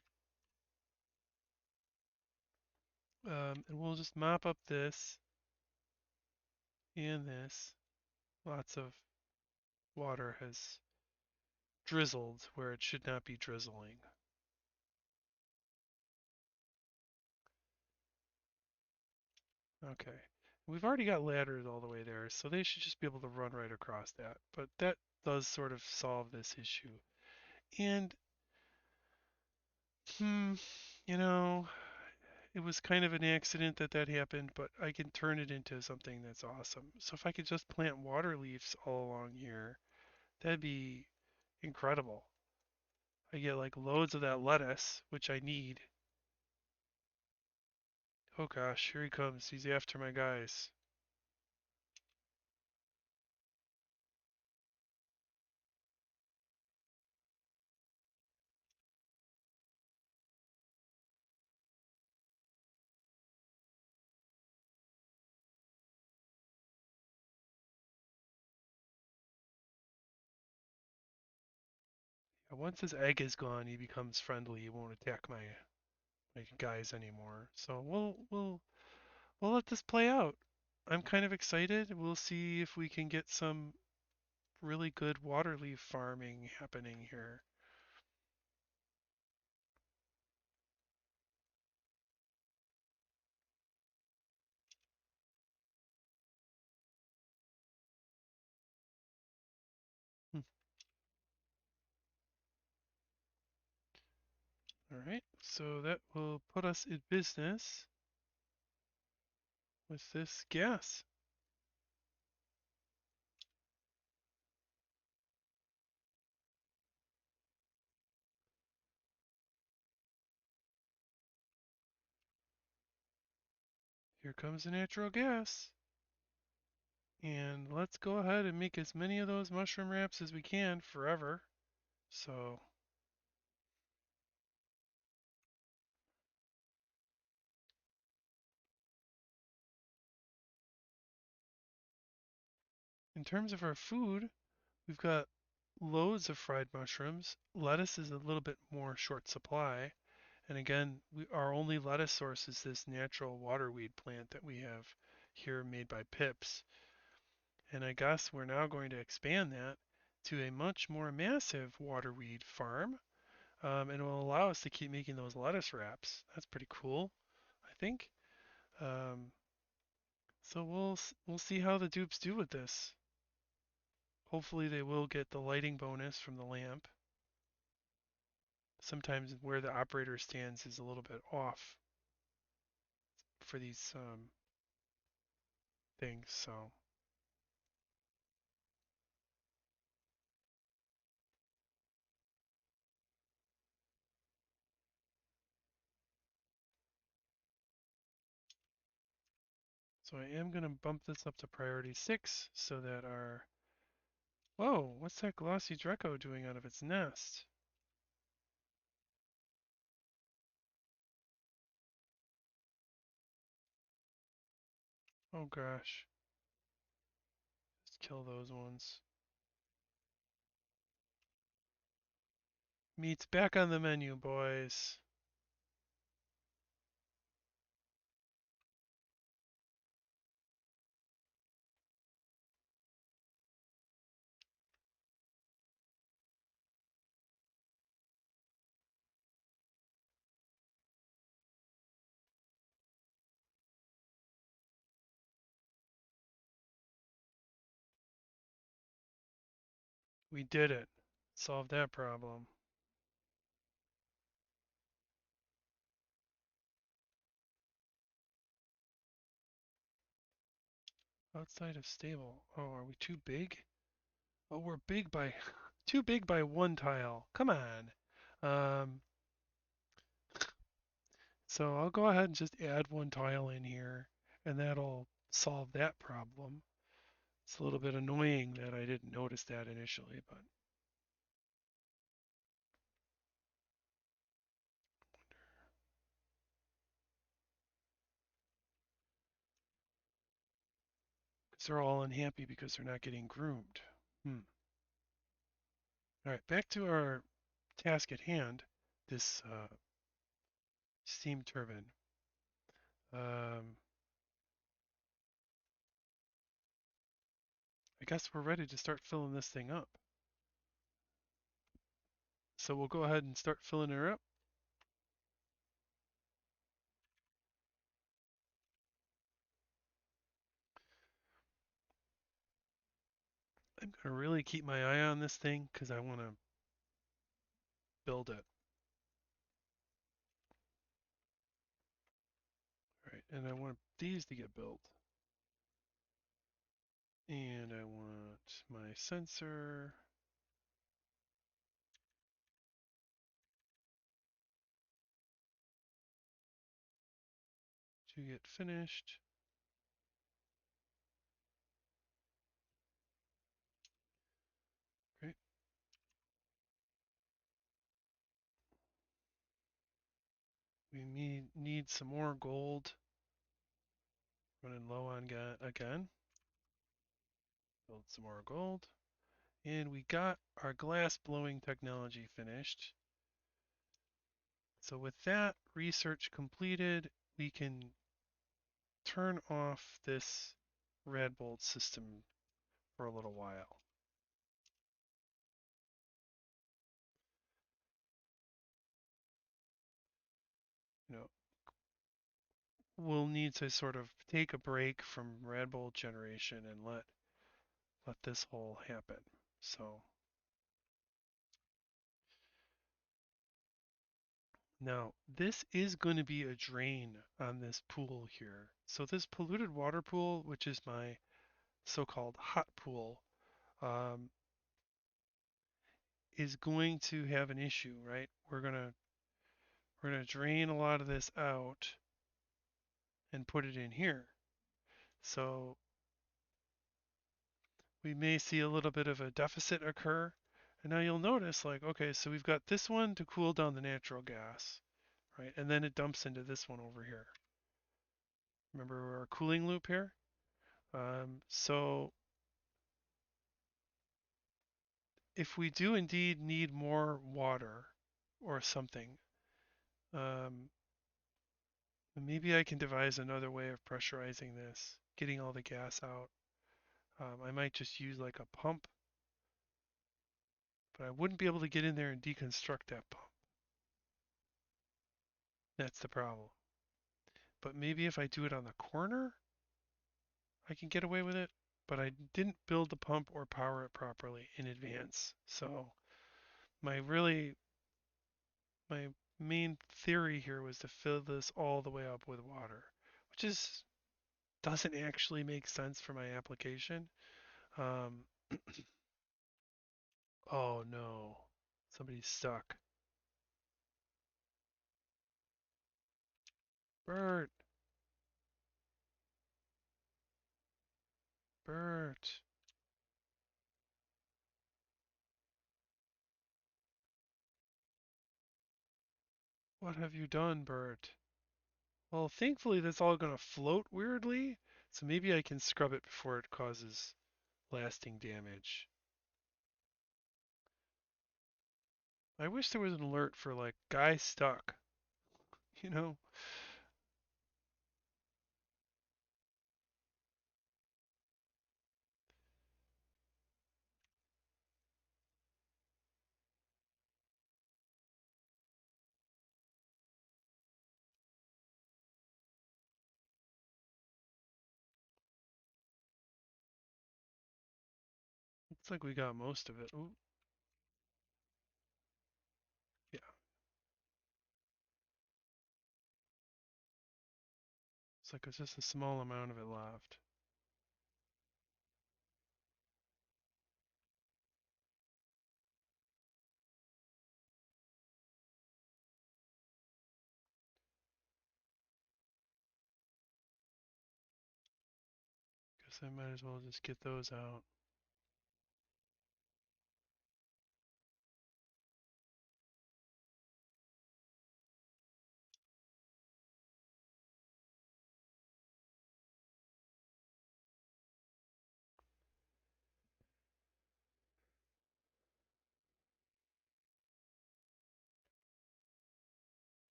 And we'll just mop up this and this. Lots of water has drizzled where it should not be drizzling. Okay. We've already got ladders all the way there, so they should just be able to run right across that. But that does sort of solve this issue. And, hmm, you know, it was kind of an accident that that happened, but I can turn it into something that's awesome. So if I could just plant water leaves all along here, that'd be incredible. I get like loads of that lettuce, which I need. Oh gosh, here he comes. He's after my guys. And once his egg is gone, he becomes friendly. He won't attack my guys anymore. So we'll let this play out. I'm kind of excited. We'll see if we can get some really good water leaf farming happening here. Hmm. All right, so that will put us in business with this gas. Here comes the natural gas. And let's go ahead and make as many of those mushroom wraps as we can forever. So in terms of our food, we've got loads of fried mushrooms. Lettuce is a little bit more short supply. And again, our only lettuce source is this natural waterweed plant that we have here made by Pips. And I guess we're now going to expand that to a much more massive waterweed farm. And it will allow us to keep making those lettuce wraps. That's pretty cool, I think. Um, so we'll see how the dupes do with this. Hopefully they will get the lighting bonus from the lamp. Sometimes where the operator stands is a little bit off for these things. So I am going to bump this up to priority 6 so that our... Whoa, what's that glossy Dreco doing out of its nest? Oh gosh. Just kill those ones. Meat's back on the menu, boys. We did it. Solved that problem. Outside of stable. Oh, are we too big? Oh, we're big by... too big by one tile. Come on. Um, so I'll go ahead and just add one tile in here, and that'll solve that problem. It's a little bit annoying that I didn't notice that initially, but Because they're all unhappy because they're not getting groomed. Hmm. All right, back to our task at hand. This steam turbine. Um, I guess we're ready to start filling this thing up. So we'll go ahead and start filling her up. I'm going to really keep my eye on this thing because I want to build it. All right, and I want these to get built. And I want my sensor to get finished. Great. We need some more gold. Running low on again. Build some more gold. And we got our glass blowing technology finished. So with that research completed, we can turn off this red bolt system for a little while. You know, we'll need to sort of take a break from red bolt generation and let this whole happen. So now this is going to be a drain on this pool here. So this polluted water pool, which is my so-called hot pool, um, is going to have an issue, right? We're gonna drain a lot of this out and put it in here. So we may see a little bit of a deficit occur. And now you'll notice, like, okay, so we've got this one to cool down the natural gas, right? And then it dumps into this one over here. Remember our cooling loop here? So if we do indeed need more water or something, um, maybe I can devise another way of pressurizing this, getting all the gas out. I might just use like a pump, but I wouldn't be able to get in there and deconstruct that pump. That's the problem. But maybe if I do it on the corner, I can get away with it. But I didn't build the pump or power it properly in advance. So my really my main theory here was to fill this all the way up with water, which is doesn't actually make sense for my application. Um, oh no, somebody's stuck. Bert, Bert, what have you done, Bert? Well, thankfully that's all gonna float weirdly, so maybe I can scrub it before it causes lasting damage. I wish there was an alert for like guy stuck, you know? Looks like we got most of it. Ooh, yeah. It's like it's just a small amount of it left. Guess I might as well just get those out.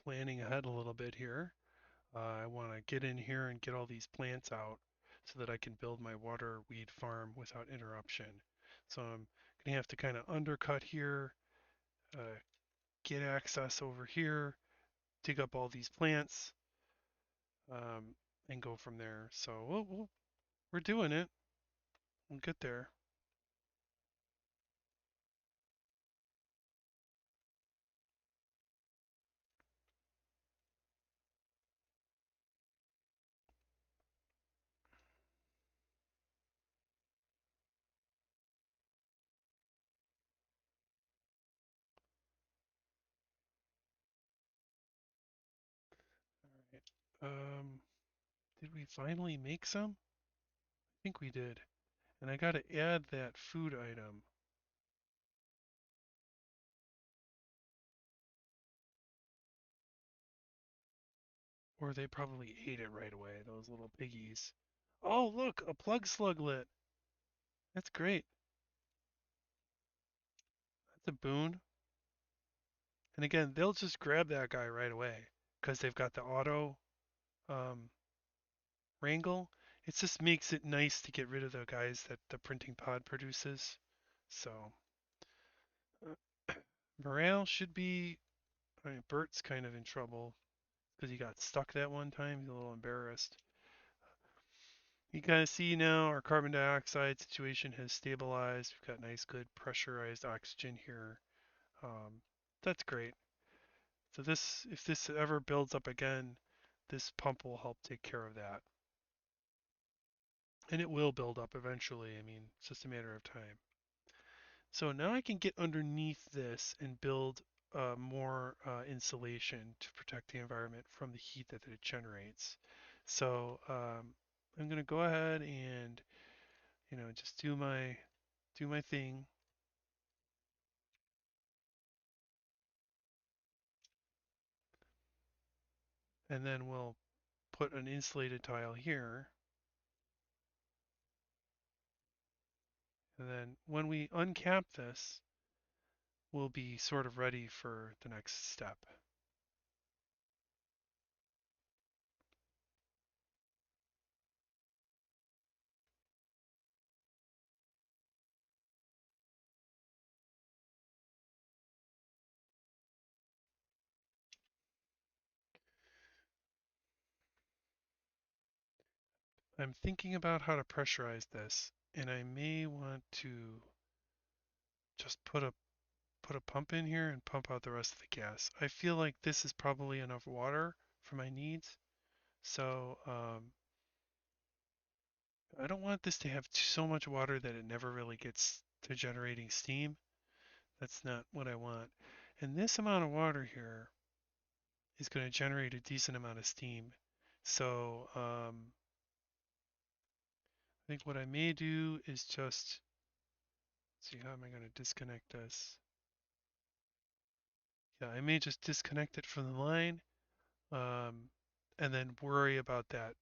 planning ahead a little bit here. I want to get in here and get all these plants out so that I can build my water weed farm without interruption. So I'm going to have to kind of undercut here, uh, get access over here, dig up all these plants, um, and go from there. So we're doing it. We'll get there. All right. Did we finally make some? I think we did. And I got to add that food item. Or they probably ate it right away, those little piggies. Oh, look, a plug sluglet. That's great. That's a boon. And again, they'll just grab that guy right away because they've got the auto um, wrangle. It just makes it nice to get rid of the guys that the printing pod produces. So, morale should be. I mean, Bert's kind of in trouble because he got stuck that one time. He's a little embarrassed. You kind of see now our carbon dioxide situation has stabilized. We've got nice, good pressurized oxygen here. Um, that's great. So this, if this ever builds up again, this pump will help take care of that. And it will build up eventually. I mean, it's just a matter of time. So now I can get underneath this and build more insulation to protect the environment from the heat that it generates. So I'm going to go ahead and just do my thing, and then we'll put an insulated tile here. And then when we uncap this, we'll be sort of ready for the next step. I'm thinking about how to pressurize this, and I may want to just put a pump in here and pump out the rest of the gas. I feel like this is probably enough water for my needs. So I don't want this to have so much water that it never really gets to generating steam. That's not what I want. And this amount of water here is going to generate a decent amount of steam. So I think what I may do is just see how am I going to disconnect this. Yeah, I may just disconnect it from the line um, and then worry about that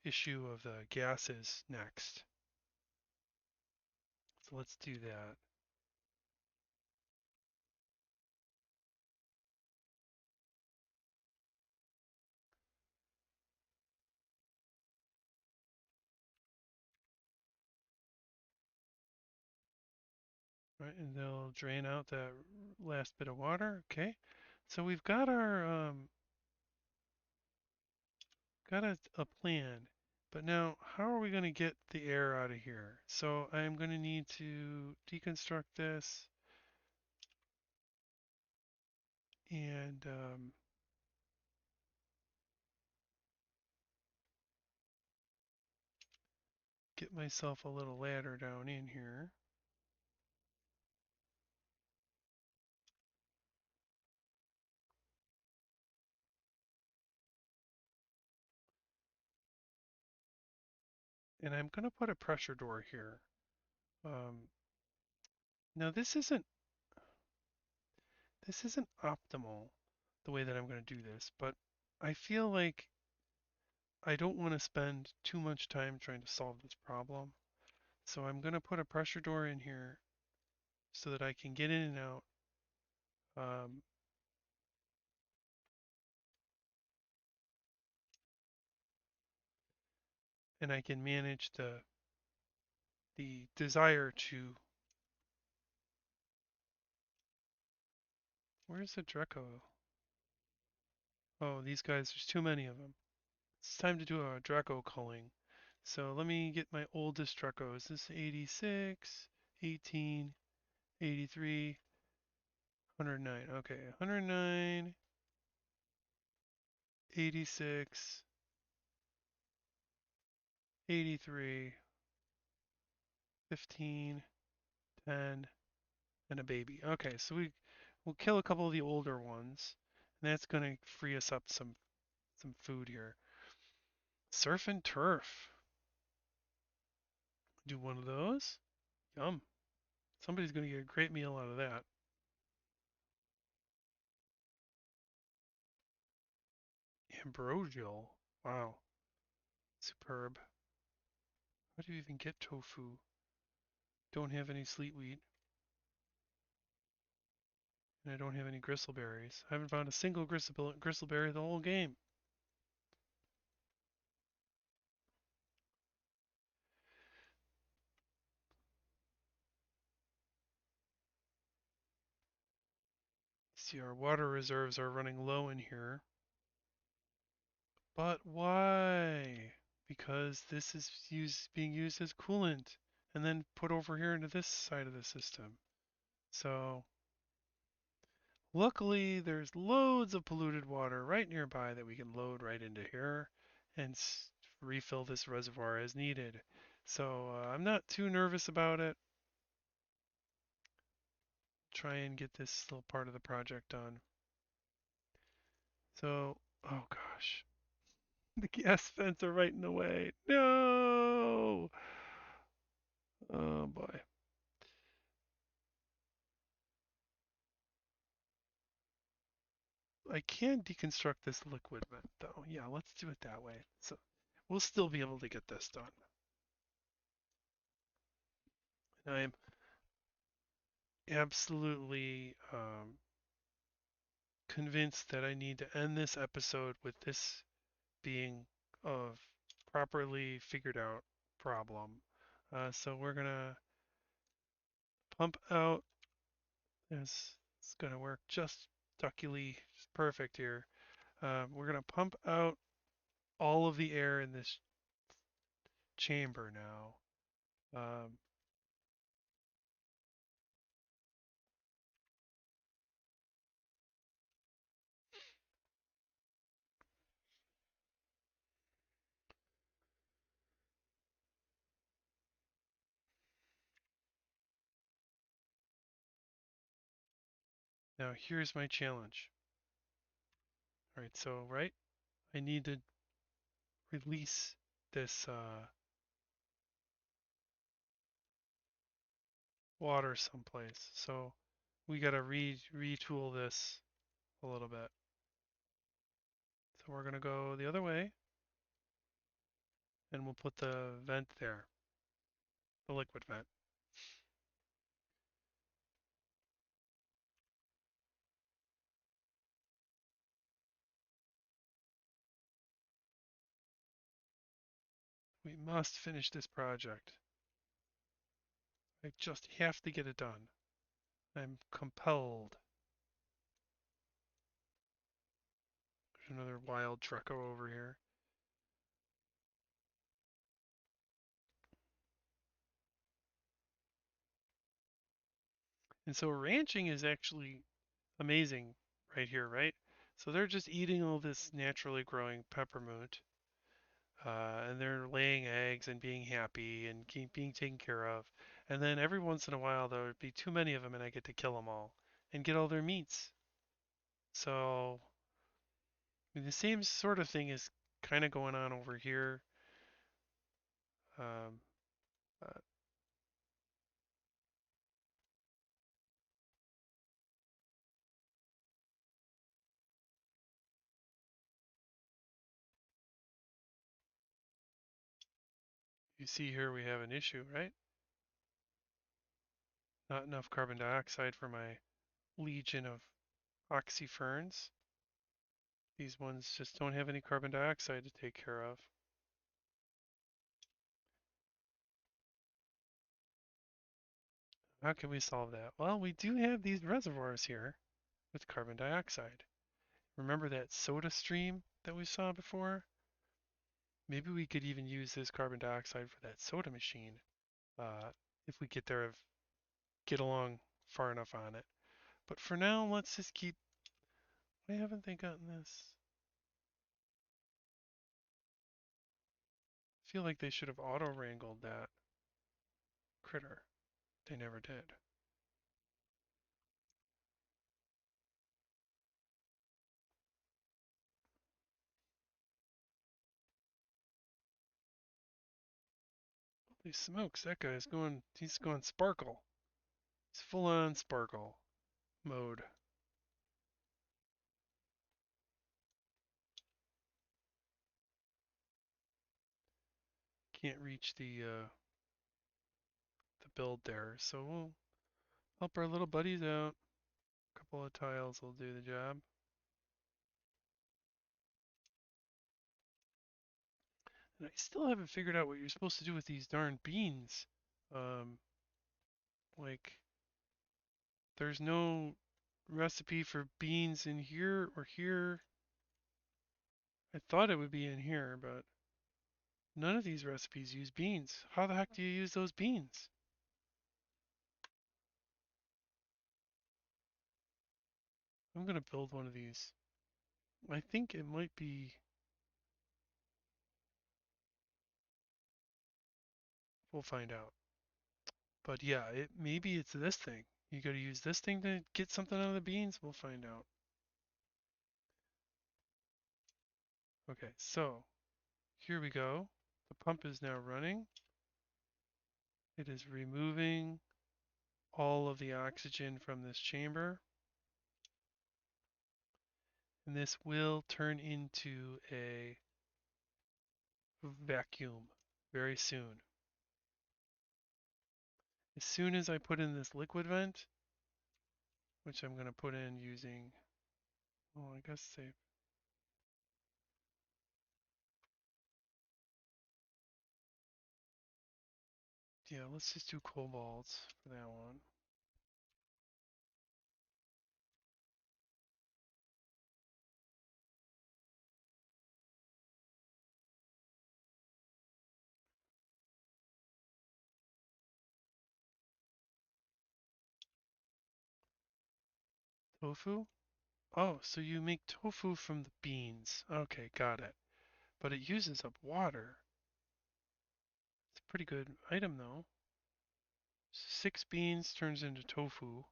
issue of the gases next. So let's do that. Right, and they'll drain out that last bit of water. Okay, so we've got our got a plan, but now how are we going to get the air out of here? So I'm going to need to deconstruct this and get myself a little ladder down in here. And I'm going to put a pressure door here. Um, Now this isn't optimal the way that I'm going to do this, but I feel like I don't want to spend too much time trying to solve this problem. So I'm going to put a pressure door in here so that I can get in and out. Um, and I can manage the desire to. Where's the Draco? Oh, these guys, there's too many of them. It's time to do a Draco culling. So let me get my oldest Dracos. This is 86, 18, 83, 109. Okay, 109, 86, 83, 15, 10, and a baby. Okay, so we'll kill a couple of the older ones, and that's gonna free us up some food here. Surf and turf. Do one of those. Yum. Somebody's gonna get a great meal out of that. Ambrosial. Wow. Superb. How do you even get tofu? Don't have any sleet wheat, and I don't have any gristleberries. I haven't found a single gristleberry the whole game. See, our water reserves are running low in here. But why? Because this is being used as coolant and then put over here into this side of the system. So luckily there's loads of polluted water right nearby that we can load right into here and refill this reservoir as needed. So I'm not too nervous about it. Try and get this little part of the project done. So, oh gosh, the gas vents are right in the way. No! Oh boy. I can deconstruct this liquid vent though. Yeah, let's do it that way. So we'll still be able to get this done. I'm absolutely convinced that I need to end this episode with this being a properly figured out problem. So we're gonna pump out. It's gonna work just duckily perfect here. We're gonna pump out all of the air in this chamber now. Um, Now here's my challenge. All right, so I need to release this water someplace. So we gotta retool this a little bit. So we're gonna go the other way, and we'll put the vent there, the liquid vent. We must finish this project. I just have to get it done. I'm compelled. There's another wild Treco over here. And so ranching is actually amazing right here, right? So they're just eating all this naturally growing peppermint, and they're laying eggs and being happy and being taken care of. And then every once in a while, there would be too many of them, and I get to kill them all and get all their meats. So I mean, the same sort of thing is kind of going on over here. Um, uh, you see here we have an issue, right? Not enough carbon dioxide for my legion of oxyferns. These ones just don't have any carbon dioxide to take care of. How can we solve that? Well, we do have these reservoirs here with carbon dioxide. Remember that soda stream that we saw before? Maybe we could even use this carbon dioxide for that soda machine uh, if we get along far enough on it. But for now, let's just keep. Why haven't they gotten this? I feel like they should have auto wrangled that critter. They never did. Holy smokes, that guy's he's going sparkle. He's full on sparkle mode. Can't reach the build there, so we'll help our little buddies out. A couple of tiles will do the job. And I still haven't figured out what you're supposed to do with these darn beans. Um, like, there's no recipe for beans in here or here. I thought it would be in here, but none of these recipes use beans. How the heck do you use those beans? I'm gonna build one of these. I think it might be. We'll find out. But yeah, maybe it's this thing. You gotta use this thing to get something out of the beans. We'll find out. Okay, so here we go. The pump is now running. It is removing all of the oxygen from this chamber. And this will turn into a vacuum very soon. As soon as I put in this liquid vent, which I'm going to put in using, well, I guess say, yeah, let's just do cobalts for that one. Tofu? Oh, so you make tofu from the beans. Okay, got it. But it uses up water. It's a pretty good item though. 6 beans turns into tofu.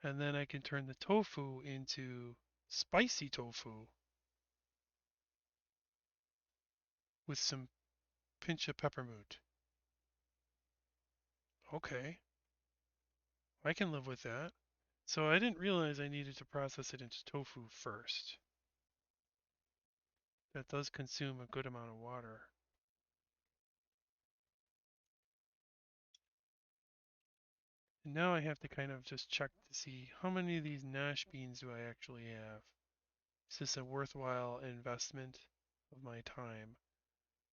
And then I can turn the tofu into spicy tofu with some pinch of peppermint. Okay, I can live with that. So I didn't realize I needed to process it into tofu first. That does consume a good amount of water. And now I have to kind of just check to see how many of these Nash beans do I actually have. Is this a worthwhile investment of my time?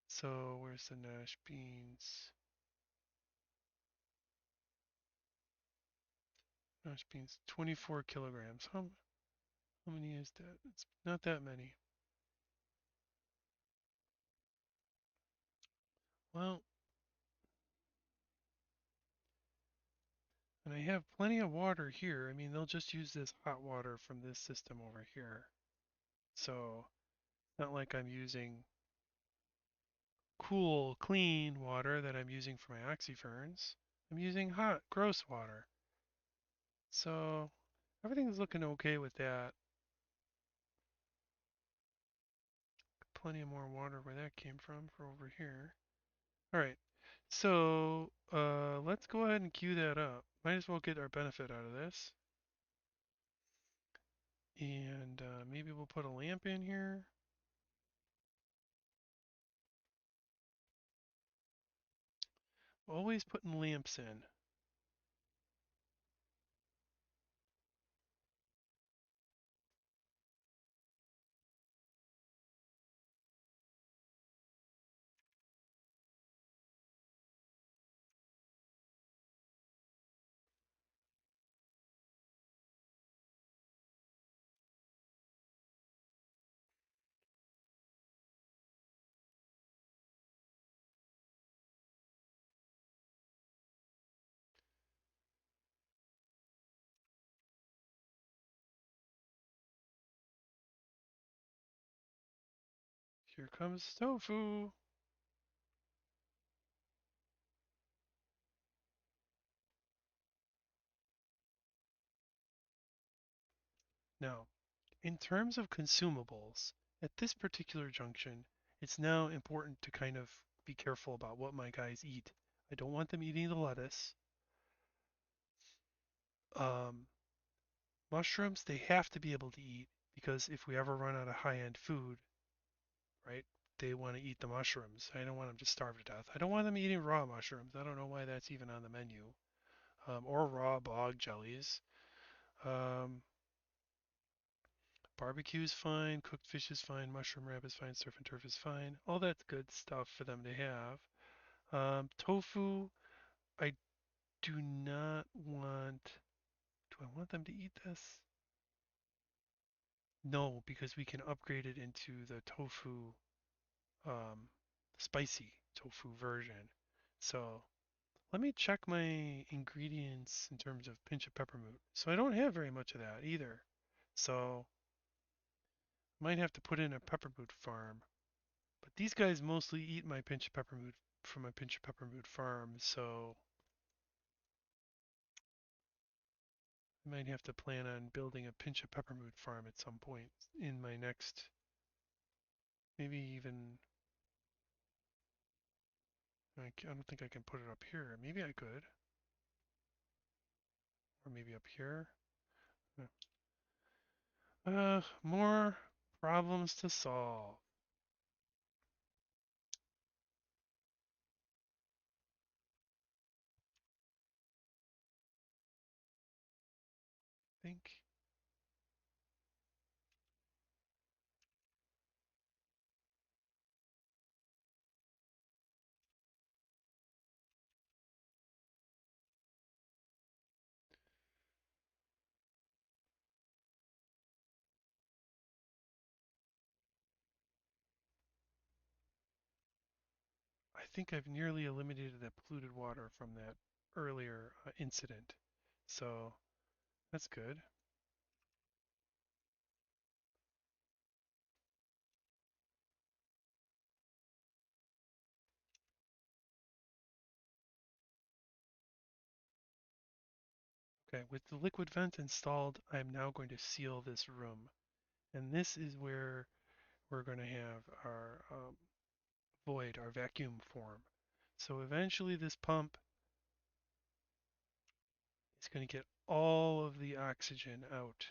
So where's the Nash beans? Nash beans, 24 kilograms. How many is that? It's not that many. Well, and I have plenty of water here. I mean, they'll just use this hot water from this system over here. So, not like I'm using cool, clean water that I'm using for my oxyferns. I'm using hot, gross water. So, everything's looking okay with that. Plenty of more water where that came from for over here. All right. So, let's go ahead and queue that up. Might as well get our benefit out of this. And maybe we'll put a lamp in here. Always putting lamps in. Here comes tofu. Now, in terms of consumables, at this particular junction, it's now important to kind of be careful about what my guys eat. I don't want them eating the lettuce. Um, Mushrooms, they have to be able to eat because if we ever run out of high-end food, right, they want to eat the mushrooms. I don't want them to starve to death. I don't want them eating raw mushrooms. I don't know why that's even on the menu. Or raw bog jellies. Um, Barbecue is fine, cooked fish is fine, mushroom wrap is fine, surf and turf is fine. All that's good stuff for them to have. Tofu, I do not want. Do I want them to eat this? No, because we can upgrade it into the tofu, um, spicy tofu version. So let me check my ingredients in terms of pinch of peppermint. So I don't have very much of that either. So might have to put in a peppermint farm. But these guys mostly eat my pinch of peppermint from my pinch of peppermint farm, so I might have to plan on building a pinch of peppermint farm at some point in my next, maybe even, I don't think I can put it up here. Maybe I could, or maybe up here. More problems to solve. I think. I think I've nearly eliminated the polluted water from that earlier incident. So that's good. Okay, with the liquid vent installed, I'm now going to seal this room. And this is where we're going to have our void, our vacuum form. So eventually this pump is going to get all of the oxygen out.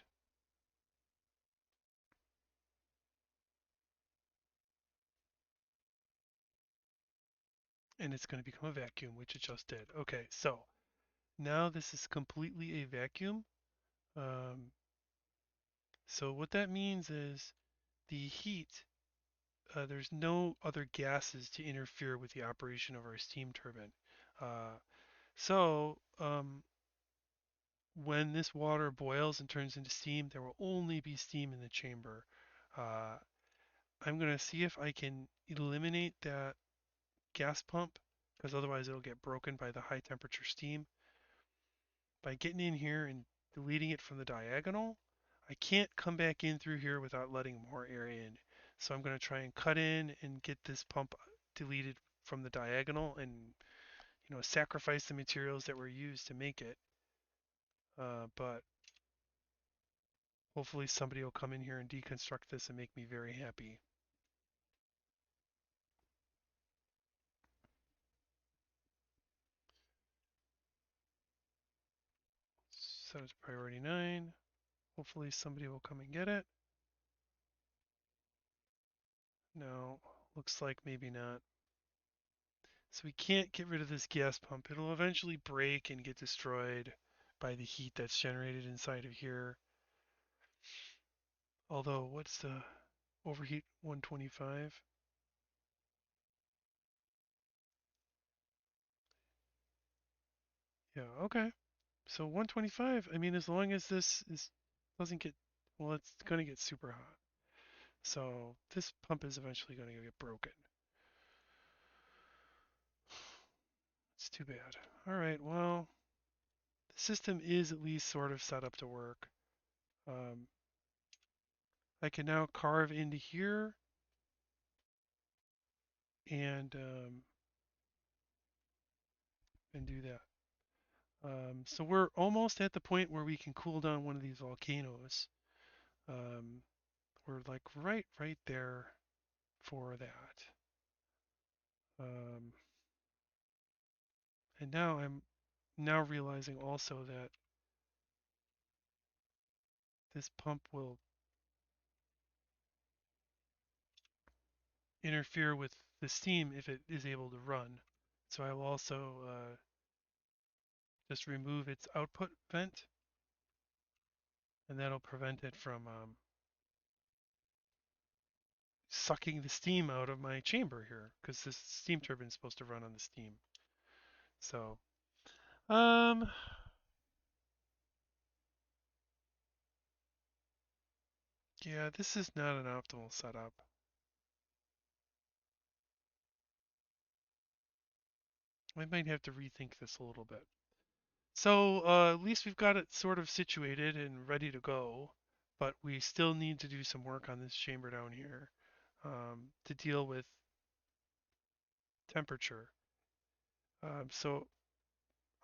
And it's going to become a vacuum, which it just did. Okay, so now this is completely a vacuum. Um, so what that means is the heat, there's no other gases to interfere with the operation of our steam turbine. Uh, so when this water boils and turns into steam, there will only be steam in the chamber. Uh, I'm going to see if I can eliminate that gas pump, because otherwise it'll get broken by the high temperature steam. By getting in here and deleting it from the diagonal, I can't come back in through here without letting more air in. So I'm going to try and cut in and get this pump deleted from the diagonal and sacrifice the materials that were used to make it. But hopefully somebody will come in here and deconstruct this and make me very happy. Set it to priority 9. Hopefully somebody will come and get it. No, looks like maybe not. So we can't get rid of this gas pump. It'll eventually break and get destroyed by the heat that's generated inside of here. Although, what's the overheat 125? Yeah, okay. So 125, I mean, as long as this doesn't get, well, it's going to get super hot. So this pump is eventually going to get broken. It's too bad. All right, well, the system is at least sort of set up to work. Um, I can now carve into here and do that. So we're almost at the point where we can cool down one of these volcanoes. Um, we're like right there for that. Um, and now I'm now realizing also that this pump will interfere with the steam if it is able to run. So I will also just remove its output vent, and that'll prevent it from sucking the steam out of my chamber here, because this steam turbine is supposed to run on the steam. So, um, yeah, this is not an optimal setup. I might have to rethink this a little bit. So, at least we've got it sort of situated and ready to go, but we still need to do some work on this chamber down here to deal with temperature. So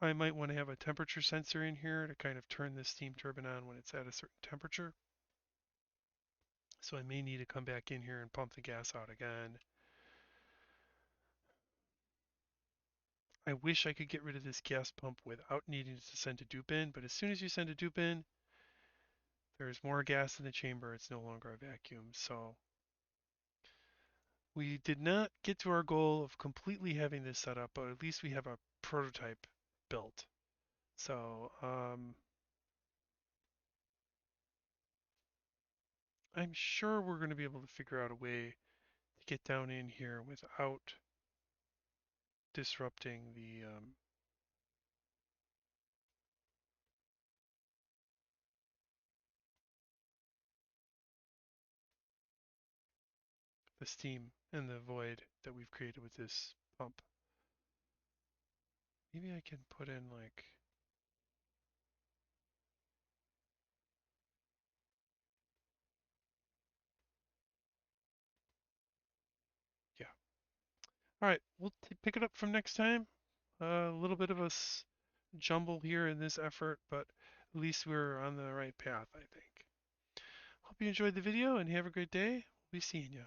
I might want to have a temperature sensor in here to kind of turn this steam turbine on when it's at a certain temperature. So I may need to come back in here and pump the gas out again. I wish I could get rid of this gas pump without needing to send a dupe in, but as soon as you send a dupe in, there's more gas in the chamber. It's no longer a vacuum. So we did not get to our goal of completely having this set up, but at least we have a prototype built. So I'm sure we're going to be able to figure out a way to get down in here without disrupting the steam and the void that we've created with this pump. Maybe I can put in like, yeah. All right, we'll pick it up from next time. A little bit of a jumble here in this effort, but at least we're on the right path, I think. Hope you enjoyed the video and have a great day. We'll be seeing you.